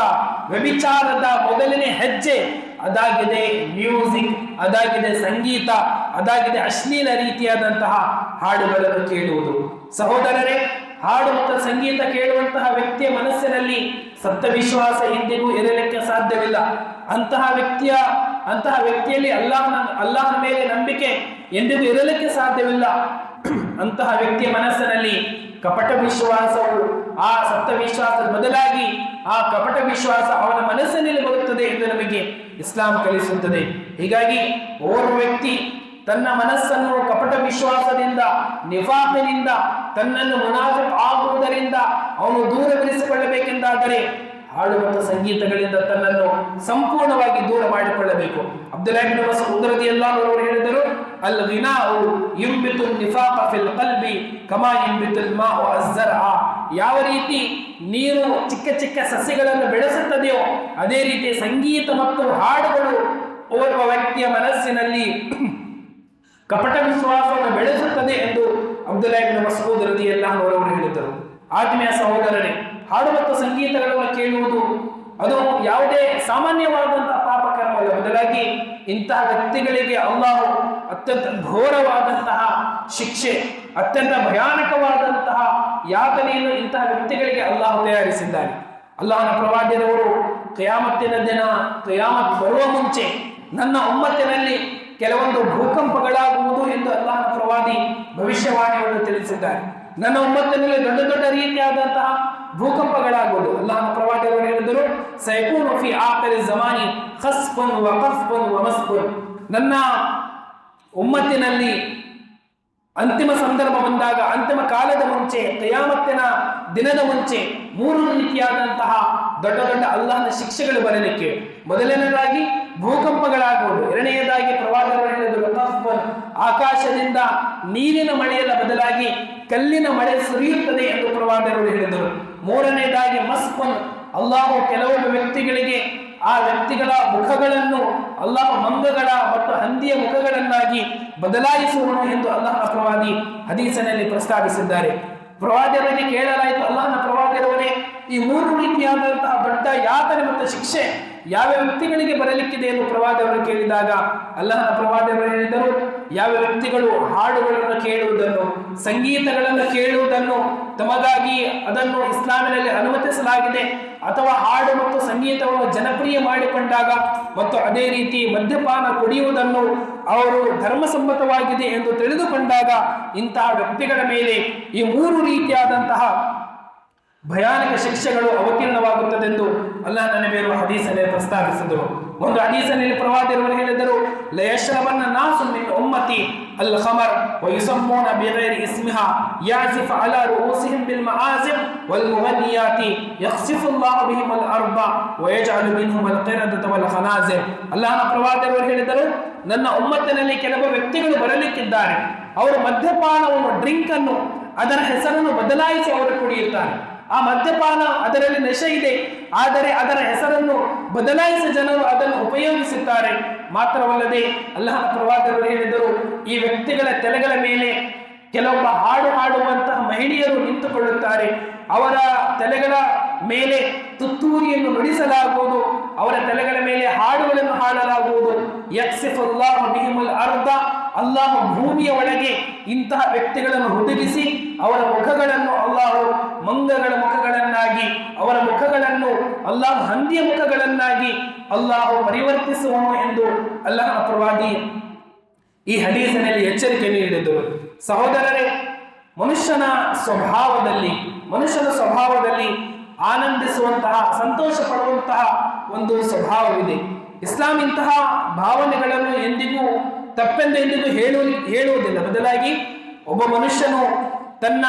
ವ್ಯಭಿಚಾರದ ಮೊದಲನೇ ಹೆಜ್ಜೆ ಅದಾಗಿದೆ ಮ್ಯೂಸಿಕ್, ಅದಾಗಿದೆ ಸಂಗೀತ, ಅದಾಗಿದೆ ಅಶ್ಲೀಲ ರೀತಿಯಾದಂತಹ ಹಾಡುಗಳನ್ನು ಕೇಳುವುದು. ಸಹೋದರರೇ, ಹಾಡು ಮತ್ತು ಸಂಗೀತ ಕೇಳುವಂತಹ ವ್ಯಕ್ತಿಯ ಮನಸ್ಸಿನಲ್ಲಿ ಸತ್ತ ವಿಶ್ವಾಸ ಎಂದಿಗೂ ಇರಲಿಕ್ಕೆ ಸಾಧ್ಯವಿಲ್ಲ. ಅಂತಹ ವ್ಯಕ್ತಿಯಲ್ಲಿ ಅಲ್ಲಾಹನ ಮೇಲೆ ನಂಬಿಕೆ ಎಂದಿಗೂ ಇರಲಿಕ್ಕೆ ಸಾಧ್ಯವಿಲ್ಲ. ಅಂತಹ ವ್ಯಕ್ತಿಯ ಮನಸ್ಸಿನಲ್ಲಿ ಕಪಟ ವಿಶ್ವಾಸವು ಆ ಸತ್ತ ವಿಶ್ವಾಸದ ಬದಲಾಗಿ ಆ ಕಪಟ ವಿಶ್ವಾಸ ಅವನ ಮನಸ್ಸಿನಲ್ಲಿ ಬರುತ್ತದೆ ಎಂದು ನಮಗೆ ಇಸ್ಲಾಂ ಕಲಿಸುತ್ತದೆ. ಹೀಗಾಗಿ ಓರ್ವ ವ್ಯಕ್ತಿ ತನ್ನ ಮನಸ್ಸನ್ನು ಕಪಟ ವಿಶ್ವಾಸದಿಂದ, ನಿಫಾಕಿನಿಂದ, ತನ್ನನ್ನು ಮುನಾಫಿಕ್ ಆಗುವುದರಿಂದ ಅವನು ದೂರವಿರಿಸಿಕೊಳ್ಳಬೇಕೆಂದಾದರೆ ಹಾಡು ಮತ್ತು ಸಂಗೀತಗಳಿಂದ ತನ್ನನ್ನು ಸಂಪೂರ್ಣವಾಗಿ ದೂರ ಮಾಡಿಕೊಳ್ಳಬೇಕು. ಅಬ್ದುಲ್ಲಾ ಇಬ್ನ್ ಮಸ್ಊದ್ ರದಿಯಲ್ಲಾಹು ಅನ್ಹು ಹೇಳಿದರು, ಅಲ್ ಗಿನಾഉ ಯುಂಬಿತು ನಿಫಾಕ ಫಿಲ್ ಕಲ್ಬಿ ಕಮಾ ಯುಂಬಿತುಲ್ ಮಾഉ ಅಸ್ಜರ್ಆ. ಯಾವ ರೀತಿ ನೀರು ಚಿಕ್ಕ ಸಸ್ಯಗಳನ್ನು ಬೆಳೆಸುತ್ತದೆಯೋ ಅದೇ ರೀತಿ ಸಂಗೀತ ಮತ್ತು ಹಾಡುಗಳು ಓರ್ವ ವ್ಯಕ್ತಿಯ ಮನಸ್ಸಿನಲ್ಲಿ ಕಪಟ ವಿಶ್ವಾಸವನ್ನು ಬೆಳೆಸುತ್ತದೆ ಎಂದು ಅಬ್ದುಲ್ಲಾ ಇಬ್ನ್ ಮಸ್ಊದ್ ರದಿಯಲ್ಲಾಹು ಅನ್ಹು ಅವರು ಹೇಳಿದರು. ಆತ್ಮೀಯ ಸಹೋದರರೇ, ಹಾಡು ಮತ್ತು ಸಂಗೀತಗಳನ್ನು ಕೇಳುವುದು ಅದು ಯಾವುದೇ ಸಾಮಾನ್ಯವಾದಂತಹ ಪಾಪಕರ್ಮವಲ್ಲ. ಬದಲಾಗಿ ಇಂತಹ ವ್ಯಕ್ತಿಗಳಿಗೆ ಅಲ್ಲಾಹು ಅತ್ಯಂತ ಘೋರವಾದಂತಹ ಶಿಕ್ಷೆ, ಅತ್ಯಂತ ಭಯಾನಕವಾದಂತಹ ಯಾತನೆಯನ್ನು ಇಂತಹ ವ್ಯಕ್ತಿಗಳಿಗೆ ಅಲ್ಲಾಹು ತಯಾರಿಸಿದ್ದಾನೆ. ಅಲ್ಲಾಹನ ಪ್ರವಾದಿಯರವರು ಕಿಯಾಮತ್ತಿನ ದಿನ, ಕಿಯಾಮತ್ ಬರುವ ಮುಂಚೆ ನನ್ನ ಉಮ್ಮತ್ತಿನಲ್ಲಿ ಕೆಲವೊಂದು ಭೂಕಂಪಗಳಾಗುವುದು ಎಂದು ಅಲ್ಲಾಹನ ಪ್ರವಾದಿ ಭವಿಷ್ಯವಾಣಿಯನ್ನು ತಿಳಿಸಿದ್ದಾರೆ. ನನ್ನ ಉಮ್ಮತ್ತಿನಲ್ಲಿ ದೊಡ್ಡ ದೊಡ್ಡ ರೀತಿಯಾದಂತಹ ಭೂಕಂಪಗಳಾಗುವುದು. ಅಲ್ಲಾಹನ ಪ್ರವಾದಿಯವರು ಹೇಳಿದರು, ಸಯಕೂನು ಫಿ ಆಖಿರಿ ಝಮಾನಿ ಖಸ್ಫುನ್ ವ ಕಫ್ಫುನ್ ವ ಮಸ್ಫುನ್. ನನ್ನ ಉಮ್ಮತ್ತಿನಲ್ಲಿ ಅಂತಿಮ ಸಂದರ್ಭ ಬಂದಾಗ, ಅಂತಿಮ ಕಾಲದ ಮುಂಚೆ, ಕಿಯಾಮತ್ತಿನ ದಿನದ ಮುಂಚೆ 3 ರೀತಿಯಾದಂತಹ ದೊಡ್ಡ ದೊಡ್ಡ ಅಲ್ಲಾಹನ ಶಿಕ್ಷೆಗಳು ಬರಲಿಕ್ಕೆ. ಮೊದಲನೇದಾಗಿ ಭೂಕಂಪಗಳಾಗುವುದು. ಎರಡನೆಯದಾಗಿ ಪ್ರವಾದಿಯವರು ಹೇಳಿದರು, ಕಫ್ಫುನ್, ಆಕಾಶದಿಂದ ನೀರಿನ ಮಳೆಯಲ್ಲ ಬದಲಾಗಿ ಕಲ್ಲಿನ ಮಳೆ ಸುರಿಯುತ್ತದೆ ಎಂದು ಪ್ರವಾದಿಯವರು ಹೇಳಿದರು. ಮೂರನೇದಾಗಿ ಮಸ್ಫುನ್, ಅಲ್ಲಾಹು ಕೆಲವೊಂದು ವ್ಯಕ್ತಿಗಳಿಗೆ ಆ ವ್ಯಕ್ತಿಗಳ ಮುಖಗಳನ್ನು ಅಲ್ಲಾಹ ಮಂಗಗಳ ಮತ್ತು ಹಂದಿಯ ಮುಖಗಳನ್ನಾಗಿ ಬದಲಾಯಿಸುವನು ಎಂದು ಅಲ್ಲಾಹನ ಪ್ರವಾದಿ ಹದೀಸಿನಲ್ಲಿ ಪ್ರಸ್ತಾವಿಸಿದ್ದಾರೆ. ಪ್ರವಾದಿಯವರಿಗೆ ಕೇಳಲಾಯಿತು, ಅಲ್ಲಾಹನ ಪ್ರವಾದಿಯವರೇ, ಈ 3 ರೀತಿಯಾದಂತಹ ದೊಡ್ಡ ಯಾತನೆ ಮತ್ತು ಶಿಕ್ಷೆ ಯಾವ ವ್ಯಕ್ತಿಗಳಿಗೆ ಬರಲಿಕ್ಕಿದೆ ಎಂದು ಪ್ರವಾದಿಯವರು ಕೇಳಿದಾಗ ಅಲ್ಲಾಹನ ಪ್ರವಾದಿಯವರು ಹೇಳಿದರು, ಯಾವ ವ್ಯಕ್ತಿಗಳು ಹಾಡುಗಳನ್ನು ಕೇಳುವುದನ್ನು, ಸಂಗೀತಗಳನ್ನು ಕೇಳುವುದನ್ನು ತಮಗಾಗಿ ಅದನ್ನು ಇಸ್ಲಾಮಿನಲ್ಲಿ ಅನುಮತಿಸಲಾಗಿದೆ, ಅಥವಾ ಹಾಡು ಮತ್ತು ಸಂಗೀತವನ್ನು ಜನಪ್ರಿಯ ಮಾಡಿಕೊಂಡಾಗ ಮತ್ತು ಅದೇ ರೀತಿ ಮದ್ಯಪಾನ ಕುಡಿಯುವುದನ್ನು ಅವರು ಧರ್ಮಸಮ್ಮತವಾಗಿದೆ ಎಂದು ತಿಳಿದುಕೊಂಡಾಗ ಇಂತಹ ವ್ಯಕ್ತಿಗಳ ಮೇಲೆ ಈ 3 ರೀತಿಯಾದಂತಹ ಭಯಾನಕ ಶಿಕ್ಷೆಗಳು ಅವತೀರ್ಣವಾಗುತ್ತದೆಂದು ಅಲ್ಲಾಹನ ನಬಿಯರು ಹದೀಸಲ್ಲಿ ಪ್ರಸ್ತಾವಿಸಿದರು. ಒಂದು ಹದೀಸನಲ್ಲಿ ಪ್ರವಾದಿಯವರು ಹೇಳಿದರು, ಲಯಶ್ರಬನ್ನ ನಾಸು ಮಿನ್ ಉಮ್ಮತಿ ಅಲ್ ಖಮರ್ ವ ಯುಸಮ್ಮೂನ ಬಿಗೈರಿ ಇಸ್ಮಿಹಾ ಯಾಜಿಫ್ ಅಲಾ ರೂಸಿಹಿಮ್ ಬಿಲ್ ಮಆಜಿಮ್ ವಲ್ ಮುಗನ್ನಿಯಾತಿ ಯಖ್ಸಿಫುಲ್ಲಾಹು ಬಿಹಿಮ್ ಅಲ್ ಅರ್ಬ ವ ಯಜ್ಅಲು ಮಿನ್ಹುಮ್ ಅಲ್ ಕಿರದತ ವಲ್ ಖನಾಜಿರ್. ಅಲ್ಲಾಹನ ಪ್ರವಾದಿಯವರು ಹೇಳಿದರು, ನನ್ನ ಉಮ್ಮತ್ತಿನಲ್ಲಿ ಕೆಲವು ವ್ಯಕ್ತಿಗಳು ಬರಲಿಕ್ಕಿದ್ದಾರೆ. ಅವರು ಮದ್ಯಪಾನವನ್ನು, ಡ್ರಿಂಕ್ ಅನ್ನು, ಅದರ ಹೆಸರನ್ನು ಬದಲಾಯಿಸಿ ಅವರು ಕುಡಿಯುತ್ತಾರೆ. ಆ ಮದ್ಯಪಾನ ಅದರಲ್ಲಿ ನಶೆ ಇದೆ, ಆದರೆ ಅದರ ಹೆಸರನ್ನು ಬದಲಾಯಿಸಿ ಜನರು ಅದನ್ನು ಉಪಯೋಗಿಸುತ್ತಾರೆ. ಮಾತ್ರವಲ್ಲದೆ ಅಲ್ಲಾಹನ ಪ್ರವಾದಿಯವರು ಹೇಳಿದರು, ಈ ವ್ಯಕ್ತಿಗಳ ತಲೆಗಳ ಮೇಲೆ ಕೆಲವೊಬ್ಬ ಹಾಡು ಹಾಡುವಂತಹ ಮಹಿಳೆಯರು ನಿಂತುಕೊಳ್ಳುತ್ತಾರೆ. ಅವರ ತಲೆಗಳ ಮೇಲೆ ತುತ್ತೂರಿಯನ್ನು ನುಡಿಸಲಾಗುವುದು, ಅವರ ತಲೆಗಳ ಮೇಲೆ ಹಾಡುಗಳನ್ನು ಹಾಡಲಾಗುವುದು. ಯಕ್ಸಿಫುಲ್ಲಾಹು ಬಿಹಿಮುಲ್ ಅರ್ಧ, ಅಲ್ಲಾಹ್ ಭೂಮಿಯ ಒಳಗೆ ಇಂತಹ ವ್ಯಕ್ತಿಗಳನ್ನು ಹುದುಗಿಸಿ ಅವರ ಮುಖಗಳನ್ನು ಅಲ್ಲಾಹು ಮಂಗಗಳ ಮುಖಗಳನ್ನಾಗಿ, ಅವರ ಮುಖಗಳನ್ನು ಅಲ್ಲಾಹ್ ಹಂದಿಯ ಮುಖಗಳನ್ನಾಗಿ ಅಲ್ಲಾಹು ಪರಿವರ್ತಿಸುವನು ಎಂದು ಅಲ್ಲಾಹನ ಪ್ರವಾದಿ ಈ ಹದೀಸಿನಲ್ಲಿ ಎಚ್ಚರಿಕೆ ನೀಡಿದರು. ಸಹೋದರರೇ, ಮನುಷ್ಯನ ಸ್ವಭಾವದಲ್ಲಿ ಆನಂದಿಸುವಂತಹ, ಸಂತೋಷ ಪಡುವಂತಹ ಒಂದು ಸ್ವಭಾವವಿದೆ. ಇಸ್ಲಾಂ ಇಂತಹ ಭಾವನೆಗಳನ್ನು ಎಂದಿಗೂ ತಪ್ಪೆಂದು ಎಂದಿಗೂ ಹೇಳುವುದಿಲ್ಲ. ಬದಲಾಗಿ ಒಬ್ಬ ಮನುಷ್ಯನು ತನ್ನ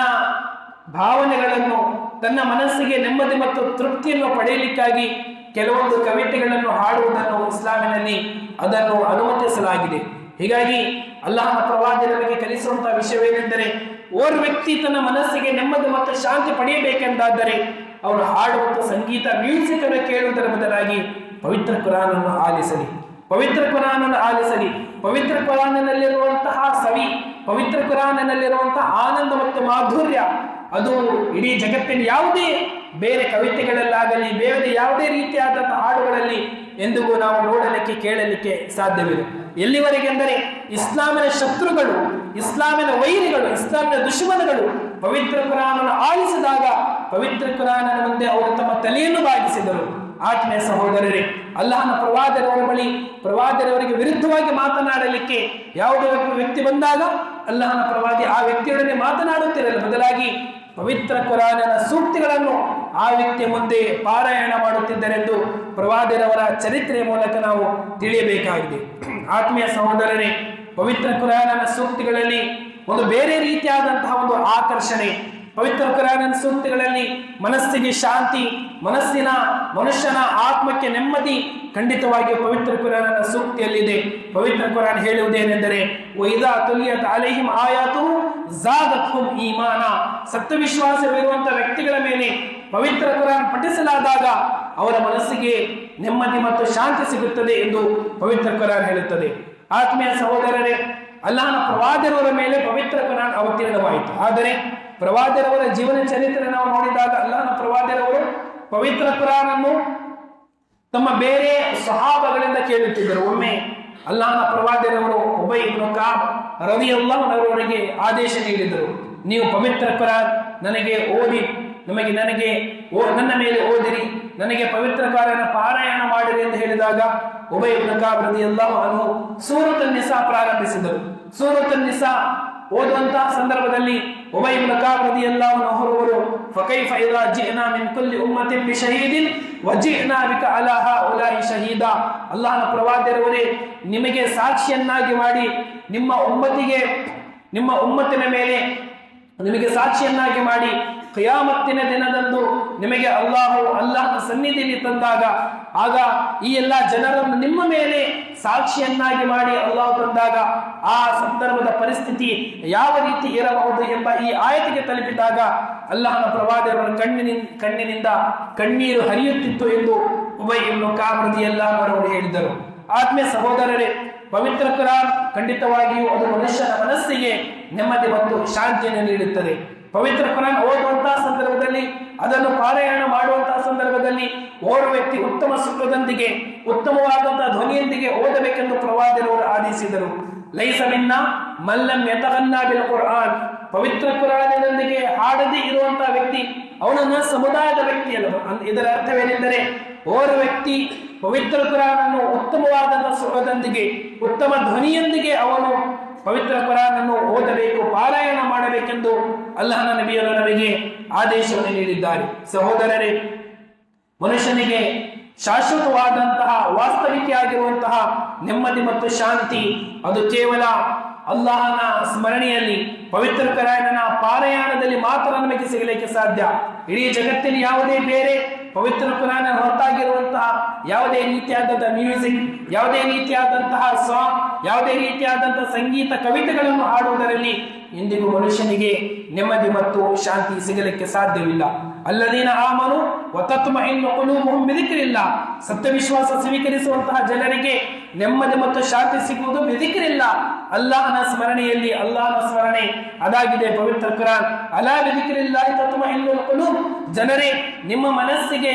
ಭಾವನೆಗಳನ್ನು, ತನ್ನ ಮನಸ್ಸಿಗೆ ನೆಮ್ಮದಿ ಮತ್ತು ತೃಪ್ತಿಯನ್ನು ಪಡೆಯಲಿಕ್ಕಾಗಿ ಕೆಲವೊಂದು ಕವಿತೆಗಳನ್ನು ಹಾಡುವುದನ್ನು ಇಸ್ಲಾಮಿನಲ್ಲಿ ಅದನ್ನು ಅನುಮತಿಸಲಾಗಿದೆ. ಹೀಗಾಗಿ ಅಲ್ಲಾಹನ ಪ್ರವಾದಿ ನಮಗೆ ಕಲಿಸುವಂತಹ ವಿಷಯವೇನೆಂದರೆ, ಓರ್ವ ವ್ಯಕ್ತಿ ತನ್ನ ಮನಸ್ಸಿಗೆ ನೆಮ್ಮದಿ ಮತ್ತು ಶಾಂತಿ ಪಡೆಯಬೇಕೆಂದಾದರೆ ಅವನು ಹಾಡು ಮತ್ತು ಸಂಗೀತ, ಮ್ಯೂಸಿಕ್ ಅನ್ನು ಕೇಳುವುದರ ಬದಲಾಗಿ ಪವಿತ್ರ ಕುರಾನನ್ನು ಆಲಿಸಲಿ. ಪವಿತ್ರ ಕುರಾನಿನಲ್ಲಿರುವಂತಹ ಸವಿ, ಪವಿತ್ರ ಕುರಾನಿನಲ್ಲಿರುವಂತಹ ಆನಂದ ಮತ್ತು ಮಾಧುರ್ಯ ಅದು ಇಡೀ ಜಗತ್ತಿನ ಯಾವುದೇ ಬೇರೆ ಕವಿತೆಗಳಲ್ಲಾಗಲಿ, ಬೇರೆ ಯಾವುದೇ ರೀತಿಯಾದಂತಹ ಹಾಡುಗಳಲ್ಲಿ ಎಂದಿಗೂ ನಾವು ನೋಡಲಿಕ್ಕೆ, ಕೇಳಲಿಕ್ಕೆ ಸಾಧ್ಯವಿದೆ. ಎಲ್ಲಿವರೆಗೆಂದರೆ ಇಸ್ಲಾಮಿನ ಶತ್ರುಗಳು, ಇಸ್ಲಾಮಿನ ವೈರಿಗಳು, ಇಸ್ಲಾಮಿನ ದುಶ್ಮನಗಳು ಪವಿತ್ರ ಕುರಾನನ್ನು ಆಲಿಸಿದಾಗ ಪವಿತ್ರ ಕುರಾನನ ಮುಂದೆ ಅವರು ತಮ್ಮ ತಲೆಯನ್ನು ಬಾಗಿಸಿದರು. ಆತ್ಮೀಯ ಸಹೋದರರೇ, ಅಲ್ಲಾಹನ ಪ್ರವಾದಿಯವರಿಗೆ ವಿರುದ್ಧವಾಗಿ ಮಾತನಾಡಲಿಕ್ಕೆ ಯಾವುದೇ ಒಬ್ಬ ವ್ಯಕ್ತಿ ಬಂದಾಗ ಅಲ್ಲಾಹನ ಪ್ರವಾದಿ ಆ ವ್ಯಕ್ತಿಯೊಡನೆ ಮಾತನಾಡುತ್ತಿರಲಿಲ್ಲ. ಬದಲಾಗಿ ಪವಿತ್ರ ಕುರಾನನ ಸೂಕ್ತಿಗಳನ್ನು ಆ ವ್ಯಕ್ತಿಯ ಮುಂದೆ ಪಾರಾಯಣ ಮಾಡುತ್ತಿದ್ದರೆಂದು ಪ್ರವಾದಿಯವರ ಚರಿತ್ರೆಯ ಮೂಲಕ ನಾವು ತಿಳಿಯಬೇಕಾಗಿದೆ. ಆತ್ಮೀಯ ಸಹೋದರರೇ, ಪವಿತ್ರ ಕುರಾನನ ಸೂಕ್ತಿಗಳಲ್ಲಿ ಒಂದು ಬೇರೆ ರೀತಿಯಾದಂತಹ ಒಂದು ಆಕರ್ಷಣೆ, ಪವಿತ್ರ ಕುರಾನನ ಸೂಕ್ತಿಗಳಲ್ಲಿ ಮನಸ್ಸಿಗೆ ಶಾಂತಿ, ಮನುಷ್ಯನ ಆತ್ಮಕ್ಕೆ ನೆಮ್ಮದಿ ಖಂಡಿತವಾಗಿ ಪವಿತ್ರ ಕುರಾನನ ಸೂಕ್ತಿಯಲ್ಲಿದೆ. ಪವಿತ್ರ ಕುರಾನ್ ಹೇಳುವುದೇನೆಂದರೆ, ವೈದಾ ತುಲಿಯತ್ ಅಲೈಹಿಮ್ ಆಯಾತು ಝಾದತ್ಹುಮ್ ಈಮಾನ, ಸತ್ಯವಿಶ್ವಾಸವಿರುವಂತಹ ವ್ಯಕ್ತಿಗಳ ಮೇಲೆ ಪವಿತ್ರ ಕುರಾನ್ ಪಠಿಸಲಾದಾಗ ಅವರ ಮನಸ್ಸಿಗೆ ನೆಮ್ಮದಿ ಮತ್ತು ಶಾಂತಿ ಸಿಗುತ್ತದೆ ಎಂದು ಪವಿತ್ರ ಕುರಾನ್ ಹೇಳುತ್ತದೆ. ಆತ್ಮೀಯ ಸಹೋದರರೇ, ಅಲ್ಲಾಹನ ಪ್ರವಾದಿಯವರ ಮೇಲೆ ಪವಿತ್ರ ಕುರಾನ್ ಅವತೀರ್ಣವಾಯಿತು. ಆದರೆ ಪ್ರವಾದಿಯವರ ಜೀವನ ಚರಿತ್ರೆ ನಾವು ನೋಡಿದಾಗ ಅಲ್ಲಾಹನ ಪ್ರವಾದಿಯವರು ಪವಿತ್ರ ಕುರಾನ್ ಅನ್ನು ತಮ್ಮ ಬೇರೆ ಸಹಾಬಗಳಿಂದ ಕೇಳುತ್ತಿದ್ದರು. ಒಮ್ಮೆ ಅಲ್ಲಾಹನ ಪ್ರವಾದಿಯವರು ಉಬೈ ಇಬ್ನ್ ಕಅಬ್ ರಲಿಯಲ್ಲಾಹು ಅನ್ಹುವರಿಗೆ ಆದೇಶ ನೀಡಿದರು, ನೀವು ಪವಿತ್ರ ಕುರಾನ್ ನನಗೆ ಓದಿ ನನ್ನ ಮೇಲೆ ಓದಿರಿ, ನನಗೆ ಪವಿತ್ರ ಕುರಾನ್ ಪಾರಾಯಣ ಮಾಡಿರಿ ಎಂದು ಹೇಳಿದಾಗ ಉಬೈ ಇಬ್ನ್ ಕಅಬ್ ರಲಿಯಲ್ಲಾಹು ಅನ್ಹು ಸೂರತ್ ಅನ್-ನಿಸಾ ಪ್ರಾರಂಭಿಸಿದರು. ಸೂರತ್ ಅನ್-ನಿಸಾ ಓದುವಂತಹ ಸಂದರ್ಭದಲ್ಲಿ ಉಬೈ ಇಬ್ನ್ ಕಅಬ್ ರಲಿಯಲ್ಲಾಹು ಅನ್ಹು ಫಕೈಫ ಇದಾ ಜಿಅನಾ ಮಿನ್ ಕುಲ್ಲಿ ಉಮ್ಮತಿನ್ ಬಿಶಹೀದಿನ್ ವಜಿಅನಾ ಬಿಕ ಅಲಾ ಹೌಲಾಯಿ ಶಹೀದಾ, ಅಲ್ಲಾಹನ ಪ್ರವಾದಿಯವರೇ, ನಿಮಗೆ ಸಾಕ್ಷಿಯನ್ನಾಗಿ ಮಾಡಿ ನಿಮ್ಮ ಉಮ್ಮತ್ತಿನ ಮೇಲೆ ನಿಮಗೆ ಸಾಕ್ಷಿಯನ್ನಾಗಿ ಮಾಡಿ ಕಿಯಾಮತ್ತಿನ ದಿನದಂದು ನಿಮಗೆ ಅಲ್ಲಾಹನ ಸನ್ನಿಧಿಯಲ್ಲಿ ತಂದಾಗ, ಆಗ ಈ ಎಲ್ಲ ಜನರನ್ನು ನಿಮ್ಮ ಮೇಲೆ ಸಾಕ್ಷಿಯನ್ನಾಗಿ ಮಾಡಿ ಅಲ್ಲಾಹ್ ತಂದಾಗ ಆ ಸಂದರ್ಭದ ಪರಿಸ್ಥಿತಿ ಯಾವ ರೀತಿ ಇರಬಹುದು ಎಂಬ ಈ ಆಯತಿಗೆ ತಲುಪಿದಾಗ ಅಲ್ಲಾಹನ ಪ್ರವಾದಿಯವರ ಕಣ್ಣಿನಿಂದ ಕಣ್ಣೀರು ಹರಿಯುತ್ತಿತ್ತು ಎಂದು ಉಬೈ ಇಬ್ನ್ ಕಅಬ್ ರಲಿಯಲ್ಲಾಹು ಅನ್ಹು ಹೇಳಿದರು. ಆತ್ಮೀಯ ಸಹೋದರರೇ, ಪವಿತ್ರ ಕುರಾನ್ ಖಂಡಿತವಾಗಿಯೂ ಅದು ಮನುಷ್ಯನ ಮನಸ್ಸಿಗೆ ನೆಮ್ಮದಿ ಮತ್ತು ಶಾಂತಿಯನ್ನು ನೀಡುತ್ತದೆ. ಪವಿತ್ರ ಕುರಾನ್ ಓದುವಂತಹ ಸಂದರ್ಭದಲ್ಲಿ, ಅದನ್ನು ಪಾರಾಯಣ ಮಾಡುವಂತಹ ಸಂದರ್ಭದಲ್ಲಿ ಓರ್ವ ವ್ಯಕ್ತಿ ಉತ್ತಮ ಸುಖದೊಂದಿಗೆ ಉತ್ತಮವಾದಂತಹ ಧ್ವನಿಯೊಂದಿಗೆ ಓದಬೇಕೆಂದು ಪ್ರವಾದಿಯವರು ಆದೇಶಿಸಿದರು. ಲೈಸ ಮಿನ್ನಾ ಮಲ್ಲಂ ಯತಗನ್ನಾ ಬಿಲ್ ಕುರ್ಆನ್, ಪವಿತ್ರ ಕುರಾನಿನೊಂದಿಗೆ ಹಾಡದೇ ಇರುವಂತಹ ವ್ಯಕ್ತಿ ಅವನನ್ನ ಸಮುದಾಯದ ವ್ಯಕ್ತಿ ಅಲ್ಲ. ಇದರ ಅರ್ಥವೇನೆಂದರೆ, ಓರ್ವ ವ್ಯಕ್ತಿ ಪವಿತ್ರ ಕುರಾನ್ ಅನ್ನು ಉತ್ತಮವಾದಂತಹ ಸ್ವರದೊಂದಿಗೆ ಉತ್ತಮ ಧ್ವನಿಯೊಂದಿಗೆ ಅವನು ಪವಿತ್ರ ಕುರಾನ್ ಅನ್ನು ಓದಬೇಕು, ಪಾರಾಯಣ ಮಾಡಬೇಕೆಂದು ಅಲ್ಲಾಹನ ನಬಿಯರು ನಮಗೆ ಆದೇಶವನ್ನು ನೀಡಿದ್ದಾರೆ. ಸಹೋದರರೇ, ಮನುಷ್ಯನಿಗೆ ಶಾಶ್ವತವಾದಂತಹ ವಾಸ್ತವಿಕೆಯಾಗಿರುವಂತಹ ನೆಮ್ಮದಿ ಮತ್ತು ಶಾಂತಿ ಅದು ಕೇವಲ ಅಲ್ಲಾಹನ ಸ್ಮರಣೆಯಲ್ಲಿ, ಪವಿತ್ರ ಕುರಾನಿನ ಪಾರಾಯಣದಲ್ಲಿ ಮಾತ್ರ ನಮಗೆ ಸಿಗಲಿಕ್ಕೆ ಸಾಧ್ಯ. ಇಡೀ ಜಗತ್ತಿನ ಯಾವುದೇ ಬೇರೆ ಪವಿತ್ರ ಕುರಾನ್ ಹೊರತಾಗಿರುವಂತಹ ಯಾವುದೇ ರೀತಿಯಾದಂತಹ ಮ್ಯೂಸಿಕ್, ಯಾವುದೇ ರೀತಿಯಾದಂತಹ ಸಾಂಗ್, ಯಾವುದೇ ರೀತಿಯಾದಂತಹ ಸಂಗೀತ ಕವಿತೆಗಳನ್ನು ಹಾಡುವುದರಲ್ಲಿ ಇಂದಿಗೂ ಮನುಷ್ಯನಿಗೆ ನೆಮ್ಮದಿ ಮತ್ತು ಶಾಂತಿ ಸಿಗಲಿಕ್ಕೆ ಸಾಧ್ಯವಿಲ್ಲ. ಅಲ್ಲದೀನ ಆಮನು ವತತ್ಮಇನ್ನು ಕುಲೂಬುಹುಂ ಬಿದಿಕ್ರಿಲ್ಲ, ಸತ್ಯ ವಿಶ್ವಾಸ ಸ್ವೀಕರಿಸುವಂತಹ ಜನರಿಗೆ ನೆಮ್ಮದಿ ಮತ್ತು ಶಾಂತಿ ಸಿಗುವುದು ಬಿದಿಕ್ರಿಲ್ಲ, ಅಲ್ಲಾಹನ ಸ್ಮರಣೆಯಲ್ಲಿ. ಅಲ್ಲಾಹನ ಸ್ಮರಣೆ ಅದಾಗಿದೆ ಪವಿತ್ರ ಕುರಾನ್. ಅಲಾ ಬಿದಿಕ್ರಿಲ್ಲಾಹಿ ತತ್ಮಇನ್ನುಲ್ ಕುಲೂಬ್, ಜನರೇ, ನಿಮ್ಮ ಮನಸ್ಸಿಗೆ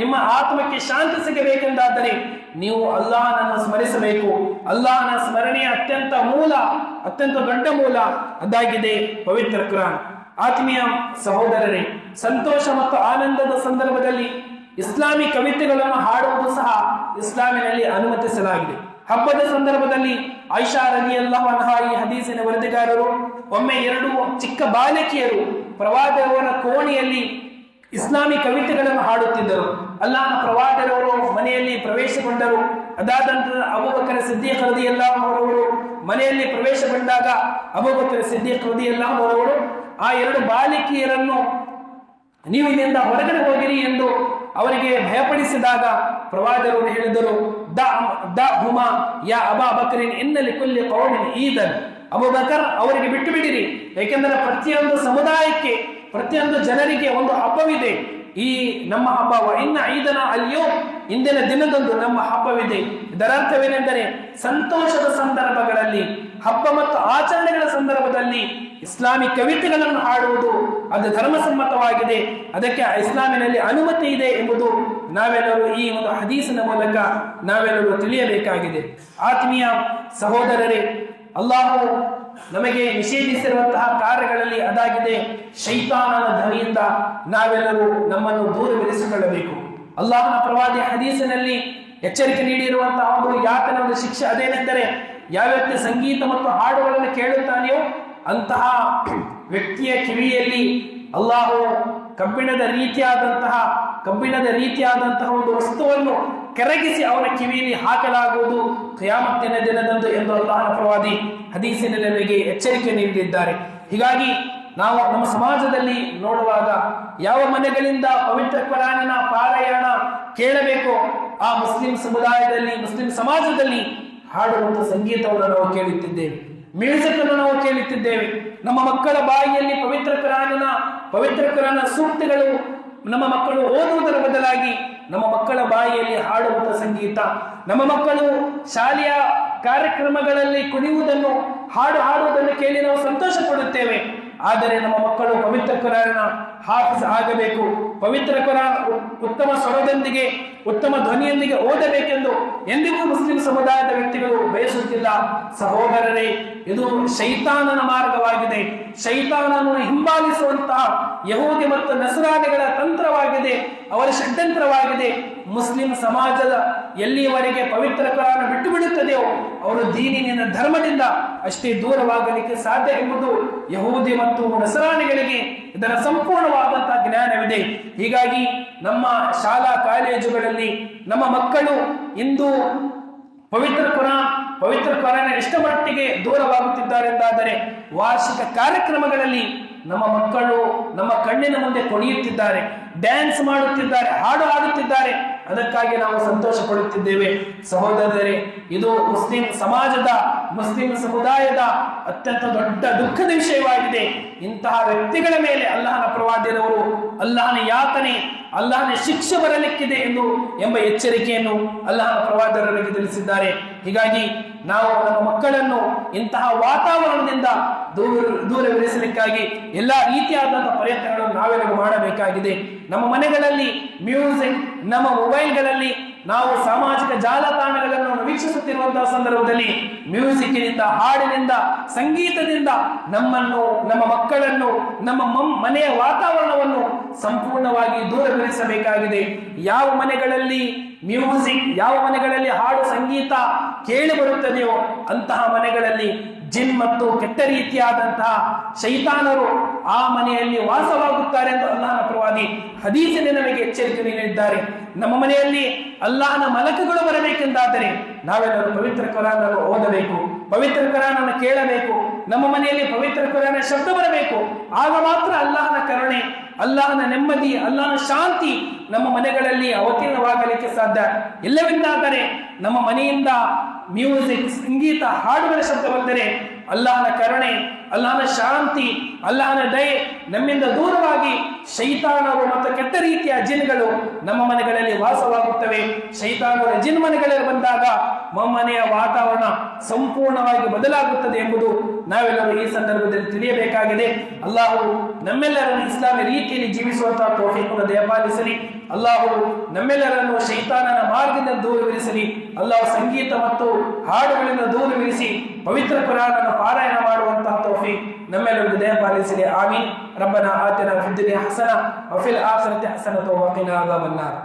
ನಿಮ್ಮ ಆತ್ಮಕ್ಕೆ ಶಾಂತಿ ಸಿಗಬೇಕೆಂದಾದರೆ ನೀವು ಅಲ್ಲಾಹನನ್ನು ಸ್ಮರಿಸಬೇಕು. ಅಲ್ಲಾಹನ ಸ್ಮರಣೆಯ ಅತ್ಯಂತ ದೊಡ್ಡ ಮೂಲ ಅದಾಗಿದೆ ಪವಿತ್ರ ಕುರಾನ್. ಆತ್ಮೀಯ ಸಹೋದರರೇ, ಸಂತೋಷ ಮತ್ತು ಆನಂದದ ಸಂದರ್ಭದಲ್ಲಿ ಇಸ್ಲಾಮಿ ಕವಿತೆಗಳನ್ನು ಹಾಡುವುದು ಸಹ ಇಸ್ಲಾಮಿನಲ್ಲಿ ಅನುಮತಿಸಲಾಗಿದೆ. ಹಬ್ಬದ ಸಂದರ್ಭದಲ್ಲಿ ಆಯಿಷಾ ರಲಿಯಲ್ಲಾಹು ಅನ್ಹಾ ಈ ಹದೀಸಿನ ವರದಿಗಾರರು, ಒಮ್ಮೆ 2 ಚಿಕ್ಕ ಬಾಲಕಿಯರು ಪ್ರವಾದಿಯವರ ಕೋಣೆಯಲ್ಲಿ ಇಸ್ಲಾಮಿ ಕವಿತೆಗಳನ್ನು ಹಾಡುತ್ತಿದ್ದರು. ಅಲ್ಲಾಹನ ಪ್ರವಾದಿಯವರು ಮನೆಯಲ್ಲಿ ಪ್ರವೇಶಗೊಂಡರು. ಅದಾದ ನಂತರ ಅಬೂಬಕರ್ ಸಿದ್ದೀಕ್ ರಲಿಯಲ್ಲಾಹು ಅನ್ಹು ಮನೆಯಲ್ಲಿ ಪ್ರವೇಶಗೊಂಡಾಗ ಅಬೂಬಕರ್ ಸಿದ್ದೀಕ್ ರಲಿಯಲ್ಲಾಹು ಅನ್ಹು ಆ 2 ಬಾಲಕಿಯರನ್ನು ನೀವು ಇಲ್ಲಿಂದ ಹೊರಗಡೆ ಹೋಗಿರಿ ಎಂದು ಅವರಿಗೆ ಭಯಪಡಿಸಿದಾಗ ಪ್ರವಾದಿಯವರು ಹೇಳಿದರು, ದ ಹುಮಾ ಯಾ ಅಬಾ ಬಕರಿನ್ ಇನ್ನಲಿ ಕುಲ್ಲಿ ಕೌಮಿನ್ ಈದನ್, ಅಬೂಬಕರ್ ಅವರಿಗೆ ಬಿಟ್ಟು ಬಿಡಿರಿ, ಏಕೆಂದರೆ ಪ್ರತಿಯೊಂದು ಸಮುದಾಯಕ್ಕೆ, ಪ್ರತಿಯೊಂದು ಜನರಿಗೆ ಒಂದು ಹಬ್ಬವಿದೆ. ಈ ನಮ್ಮ ಹಬ್ಬ ಇನ್ನ ಐದನ ಅಲ್ಲಿಯೋ, ಇಂದಿನ ದಿನದಂದು ನಮ್ಮ ಹಬ್ಬವಿದೆ. ಇದರರ್ಥವೇನೆಂದರೆ, ಸಂತೋಷದ ಸಂದರ್ಭಗಳಲ್ಲಿ, ಹಬ್ಬ ಮತ್ತು ಆಚರಣೆಗಳ ಸಂದರ್ಭದಲ್ಲಿ ಇಸ್ಲಾಮಿ ಕವಿತೆಗಳನ್ನು ಹಾಡುವುದು ಅದು ಧರ್ಮಸಮ್ಮತವಾಗಿದೆ, ಅದಕ್ಕೆ ಇಸ್ಲಾಮಿನಲ್ಲಿ ಅನುಮತಿ ಇದೆ ಎಂಬುದು ನಾವೆಲ್ಲರೂ ಈ ಒಂದು ಹದೀಸಿನ ಮೂಲಕ ನಾವೆಲ್ಲರೂ ತಿಳಿಯಬೇಕಾಗಿದೆ. ಆತ್ಮೀಯ ಸಹೋದರರೇ, ಅಲ್ಲಾಹು ನಮಗೆ ನಿಷೇಧಿಸಿರುವಂತಹ ಕಾರ್ಯಗಳಲ್ಲಿ ಅದಾಗಿದೆ ಶೈತಾನನ ಧ್ವನಿಯಿಂದ ನಾವೆಲ್ಲರೂ ನಮ್ಮನ್ನು ದೂರವಿರಿಸಿಕೊಳ್ಳಬೇಕು. ಅಲ್ಲಾಹನ ಪ್ರವಾದಿ ಹದೀಸಿನಲ್ಲಿ ಎಚ್ಚರಿಕೆ ನೀಡಿರುವಂತಹ ಒಂದು ಯಾತನ ಒಂದು ಶಿಕ್ಷೆ ಅದೇನೆಂದರೆ, ಯಾವ ವ್ಯಕ್ತಿ ಸಂಗೀತ ಮತ್ತು ಹಾಡುಗಳನ್ನು ಕೇಳುತ್ತಾನೆಯೋ ಅಂತಹ ವ್ಯಕ್ತಿಯ ಕಿವಿಯಲ್ಲಿ ಅಲ್ಲಾಹು ಕಬ್ಬಿಣದ ರೀತಿಯಾದಂತಹ ಒಂದು ವಸ್ತುವನ್ನು ಕೆರಗಿಸಿ ಅವನ ಕಿವಿಯಲ್ಲಿ ಹಾಕಲಾಗುವುದು ಕಿಯಾಮತ್ತಿನ ದಿನದಂದು ಎಂದು ಅಲ್ಲಾಹನ ಪ್ರವಾದಿ ಹದೀಸಿನಲ್ಲಿ ನಮಗೆ ಎಚ್ಚರಿಕೆ ನೀಡಿದ್ದಾರೆ. ಹೀಗಾಗಿ ನಾವು ನಮ್ಮ ಸಮಾಜದಲ್ಲಿ ನೋಡುವಾಗ ಯಾವ ಮನೆಗಳಿಂದ ಪವಿತ್ರ ಕುರಾನಿನ ಪಾರಾಯಣ ಕೇಳಬೇಕು, ಆ ಮುಸ್ಲಿಂ ಸಮುದಾಯದಲ್ಲಿ, ಮುಸ್ಲಿಂ ಸಮಾಜದಲ್ಲಿ ಹಾಡುವಂಥ ಸಂಗೀತವನ್ನು ನಾವು ಕೇಳುತ್ತಿದ್ದೇವೆ, ಮ್ಯೂಸಿಕ್ ಅನ್ನು ನಾವು ಕೇಳುತ್ತಿದ್ದೇವೆ. ನಮ್ಮ ಮಕ್ಕಳ ಬಾಯಿಯಲ್ಲಿ ಪವಿತ್ರ ಕುರಾನಿನ ಸೂಕ್ತಗಳು ನಮ್ಮ ಮಕ್ಕಳು ಓದುವುದರ ಬದಲಾಗಿ ನಮ್ಮ ಮಕ್ಕಳ ಬಾಯಿಯಲ್ಲಿ ಹಾಡುವಂಥ ಸಂಗೀತ, ನಮ್ಮ ಮಕ್ಕಳು ಶಾಲೆಯ ಕಾರ್ಯಕ್ರಮಗಳಲ್ಲಿ ಕುಣಿಯುವುದನ್ನು, ಹಾಡುವುದನ್ನು ಕೇಳಿ ನಾವು ಸಂತೋಷ ಪಡುತ್ತೇವೆ. ಆದರೆ ನಮ್ಮ ಮಕ್ಕಳು ಪವಿತ್ರ ಕುರಾನ್ನ ಹಾಫಿಜ್ ಆಗಬೇಕು, ಪವಿತ್ರ ಕುರಾನ್ ಉತ್ತಮ ಸ್ವರದೊಂದಿಗೆ, ಉತ್ತಮ ಧ್ವನಿಯೊಂದಿಗೆ ಓದಬೇಕೆಂದು ಎಂದಿಗೂ ಮುಸ್ಲಿಂ ಸಮುದಾಯದ ವ್ಯಕ್ತಿಗಳು ಬಯಸುತ್ತಿಲ್ಲ. ಸಹೋದರರೇ, ಇದು ಶೈತಾನನ ಮಾರ್ಗವಾಗಿದೆ, ಶೈತಾನನನ್ನು ಹಿಂಬಾಲಿಸುವಂತಹ ಯಹೂದಿ ಮತ್ತು ನಸರಾನಿಗಳ ತಂತ್ರವಾಗಿದೆ, ಅವರ ಷಡ್ಯಂತ್ರವಾಗಿದೆ. ಮುಸ್ಲಿಂ ಸಮಾಜದ ಎಲ್ಲಿಯವರೆಗೆ ಪವಿತ್ರ ಕುರಾನ್ ಬಿಟ್ಟು ಬಿಡುತ್ತದೆಯೋ ಅವರು ದೀನಿನಿಂದ, ಧರ್ಮದಿಂದ ಅಷ್ಟೇ ದೂರವಾಗಲಿಕ್ಕೆ ಸಾಧ್ಯ ಎಂಬುದು ಯಹೂದಿ ಮತ್ತು ನಸರಾನಿಗಳಿಗೆ ಇದರ ಸಂಪೂರ್ಣವಾದಂತಹ ಜ್ಞಾನವಿದೆ. ಹೀಗಾಗಿ ನಮ್ಮ ಶಾಲಾ ಕಾಲೇಜುಗಳಲ್ಲಿ ನಮ್ಮ ಮಕ್ಕಳು ಇಂದು ಪವಿತ್ರ ಕುರಾನ್ ಎಷ್ಟು ಮಟ್ಟಿಗೆ ದೂರವಾಗುತ್ತಿದ್ದಾರೆ ಎಂದಾದರೆ, ವಾರ್ಷಿಕ ಕಾರ್ಯಕ್ರಮಗಳಲ್ಲಿ ನಮ್ಮ ಮಕ್ಕಳು ನಮ್ಮ ಕಣ್ಣಿನ ಮುಂದೆ ಕುಣಿಯುತ್ತಿದ್ದಾರೆ, ಡ್ಯಾನ್ಸ್ ಮಾಡುತ್ತಿದ್ದಾರೆ, ಹಾಡು ಹಾಡುತ್ತಿದ್ದಾರೆ. ಅದಕ್ಕಾಗಿ ನಾವು ಸಂತೋಷ ಪಡುತ್ತಿದ್ದೇವೆ. ಸಹೋದರರೇ, ಇದು ಮುಸ್ಲಿಂ ಸಮಾಜದ, ಮುಸ್ಲಿಂ ಸಮುದಾಯದ ಅತ್ಯಂತ ದೊಡ್ಡ ದುಃಖದ ವಿಷಯವಾಗಿದೆ. ಇಂತಹ ವ್ಯಕ್ತಿಗಳ ಮೇಲೆ ಅಲ್ಲಾಹನ ಪ್ರವಾದಿಯವರು ಅಲ್ಲಾಹನ ಯಾತನೆ, ಅಲ್ಲಾಹನ ಶಿಕ್ಷೆ ಬರಲಿಕ್ಕಿದೆ ಎಂಬ ಎಚ್ಚರಿಕೆಯನ್ನು ಅಲ್ಲಾಹನ ಪ್ರವಾದಿಯವರಿಗೆ ತಿಳಿಸಿದ್ದಾರೆ. ಹೀಗಾಗಿ ನಾವು ನಮ್ಮ ಮಕ್ಕಳನ್ನು ಇಂತಹ ವಾತಾವರಣದಿಂದ ದೂರವಿರಿಸಲಿಕ್ಕಾಗಿ ಎಲ್ಲಾ ರೀತಿಯಾದಂತಹ ಪ್ರಯತ್ನಗಳನ್ನು ನಾವೆಲ್ಲರೂ ಮಾಡಬೇಕಾಗಿದೆ. ನಮ್ಮ ಮನೆಗಳಲ್ಲಿ ಮ್ಯೂಸಿಕ್, ನಮ್ಮ ಮೊಬೈಲ್ಗಳಲ್ಲಿ ನಾವು ಸಾಮಾಜಿಕ ಜಾಲತಾಣಗಳನ್ನು ವೀಕ್ಷಿಸುತ್ತಿರುವಂತಹ ಸಂದರ್ಭದಲ್ಲಿ ಮ್ಯೂಸಿಕ್ನಿಂದ, ಹಾಡಿನಿಂದ, ಸಂಗೀತದಿಂದ ನಮ್ಮನ್ನು, ನಮ್ಮ ಮಕ್ಕಳನ್ನು, ನಮ್ಮ ಮನೆಯ ವಾತಾವರಣವನ್ನು ಸಂಪೂರ್ಣವಾಗಿ ದೂರವಿರಿಸಬೇಕಾಗಿದೆ. ಯಾವ ಮನೆಗಳಲ್ಲಿ ಮ್ಯೂಸಿಕ್, ಯಾವ ಮನೆಗಳಲ್ಲಿ ಹಾಡು ಸಂಗೀತ ಕೇಳಿ ಬರುತ್ತದೆಯೋ ಅಂತಹ ಮನೆಗಳಲ್ಲಿ ಜಿನ್ ಮತ್ತು ಕೆಟ್ಟ ರೀತಿಯಾದಂತಹ ಶೈತಾನರು ಆ ಮನೆಯಲ್ಲಿ ವಾಸವಾಗುತ್ತಾರೆ ಎಂದು ಅಲ್ಲಾಹನ ಪ್ರವಾದಿ ಹದೀಸಿನ ನಮಗೆ ಎಚ್ಚರಿಕೆ ನೀಡಿದ್ದಾರೆ. ನಮ್ಮ ಮನೆಯಲ್ಲಿ ಅಲ್ಲಾಹನ ಮಲಕುಗಳು ಬರಬೇಕೆಂದಾದರೆ ನಾವೆಲ್ಲರೂ ಪವಿತ್ರ ಕುರಾನ್ ಅನ್ನು ಓದಬೇಕು, ಪವಿತ್ರ ಕುರಾನ್ ಅನ್ನು ಕೇಳಬೇಕು. ನಮ್ಮ ಮನೆಯಲ್ಲಿ ಪವಿತ್ರ ಕುರಾನ್ ಶಬ್ದ ಬರಬೇಕು. ಆಗ ಮಾತ್ರ ಅಲ್ಲಾಹನ ಕರುಣೆ, ಅಲ್ಲಾಹನ ನೆಮ್ಮದಿ, ಅಲ್ಲಾಹನ ಶಾಂತಿ ನಮ್ಮ ಮನೆಗಳಲ್ಲಿ ಅವತೀರ್ಣವಾಗಲಿಕ್ಕೆ ಸಾಧ್ಯ. ಇಲ್ಲವೆಂದಾದರೆ ನಮ್ಮ ಮನೆಯಿಂದ ಮ್ಯೂಸಿಕ್, ಸಂಗೀತ, ಹಾಡುಗಳ ಶಬ್ದ ಬಂದರೆ ಅಲ್ಲಾಹನ ಕರುಣೆ, ಅಲ್ಲಾಹನ ಶಾಂತಿ, ಅಲ್ಲಾಹನ ದಯೆ ನಮ್ಮಿಂದ ದೂರವಾಗಿ ಶೈತಾನರು ಮತ್ತು ಕೆಟ್ಟ ರೀತಿಯ ಜಿನ್ಗಳು ನಮ್ಮ ಮನೆಗಳಲ್ಲಿ ವಾಸವಾಗುತ್ತವೆ. ಶೈತಾನರ ಜಿನ್ ಮನೆಗಳಲ್ಲಿ ಬಂದಾಗ ಮನೆಯ ವಾತಾವರಣ ಸಂಪೂರ್ಣವಾಗಿ ಬದಲಾಗುತ್ತದೆ ಎಂಬುದು ನಾವೆಲ್ಲರೂ ಈ ಸಂದರ್ಭದಲ್ಲಿ ತಿಳಿಯಬೇಕಾಗಿದೆ. ಅಲ್ಲಾಹು ನಮ್ಮೆಲ್ಲರನ್ನು ಇಸ್ಲಾಮಿ ರೀತಿಯಲ್ಲಿ ಜೀವಿಸುವಂತಹ ತೌಫೀಕನ್ನು ದಯಪಾಲಿಸಲಿ. ಅಲ್ಲಾಹು ನಮ್ಮೆಲ್ಲರನ್ನು ಶೈತಾನನ ಮಾರ್ಗದಿಂದ ದೂರವಿರಿಸಲಿ. ಅಲ್ಲಾಹು ಸಂಗೀತ ಮತ್ತು ಹಾಡುಗಳಿಂದ ದೂರವಿರಿಸಿ ಪವಿತ್ರ ಕುರಾನ್ ಪಾರಾಯಣ ಮಾಡುವಂತಹ ತೌಫೀಕ್ ನಮ್ಮೆಲ್ಲರಿಗೂ ದಯಪಾಲಿಸಲಿ. ಆಮೀನ್. ರಬ್ಬನಾ ಆತಿನಾ ಫಿದ್ ದುನಿಯಾ ಹಸನಾ ವ ಫಿಲ್ ಆಖಿರತಿ ಹಸನತನ್ ವ ಕಿನಾ ಅಜಾಬನ್ನಾರ್.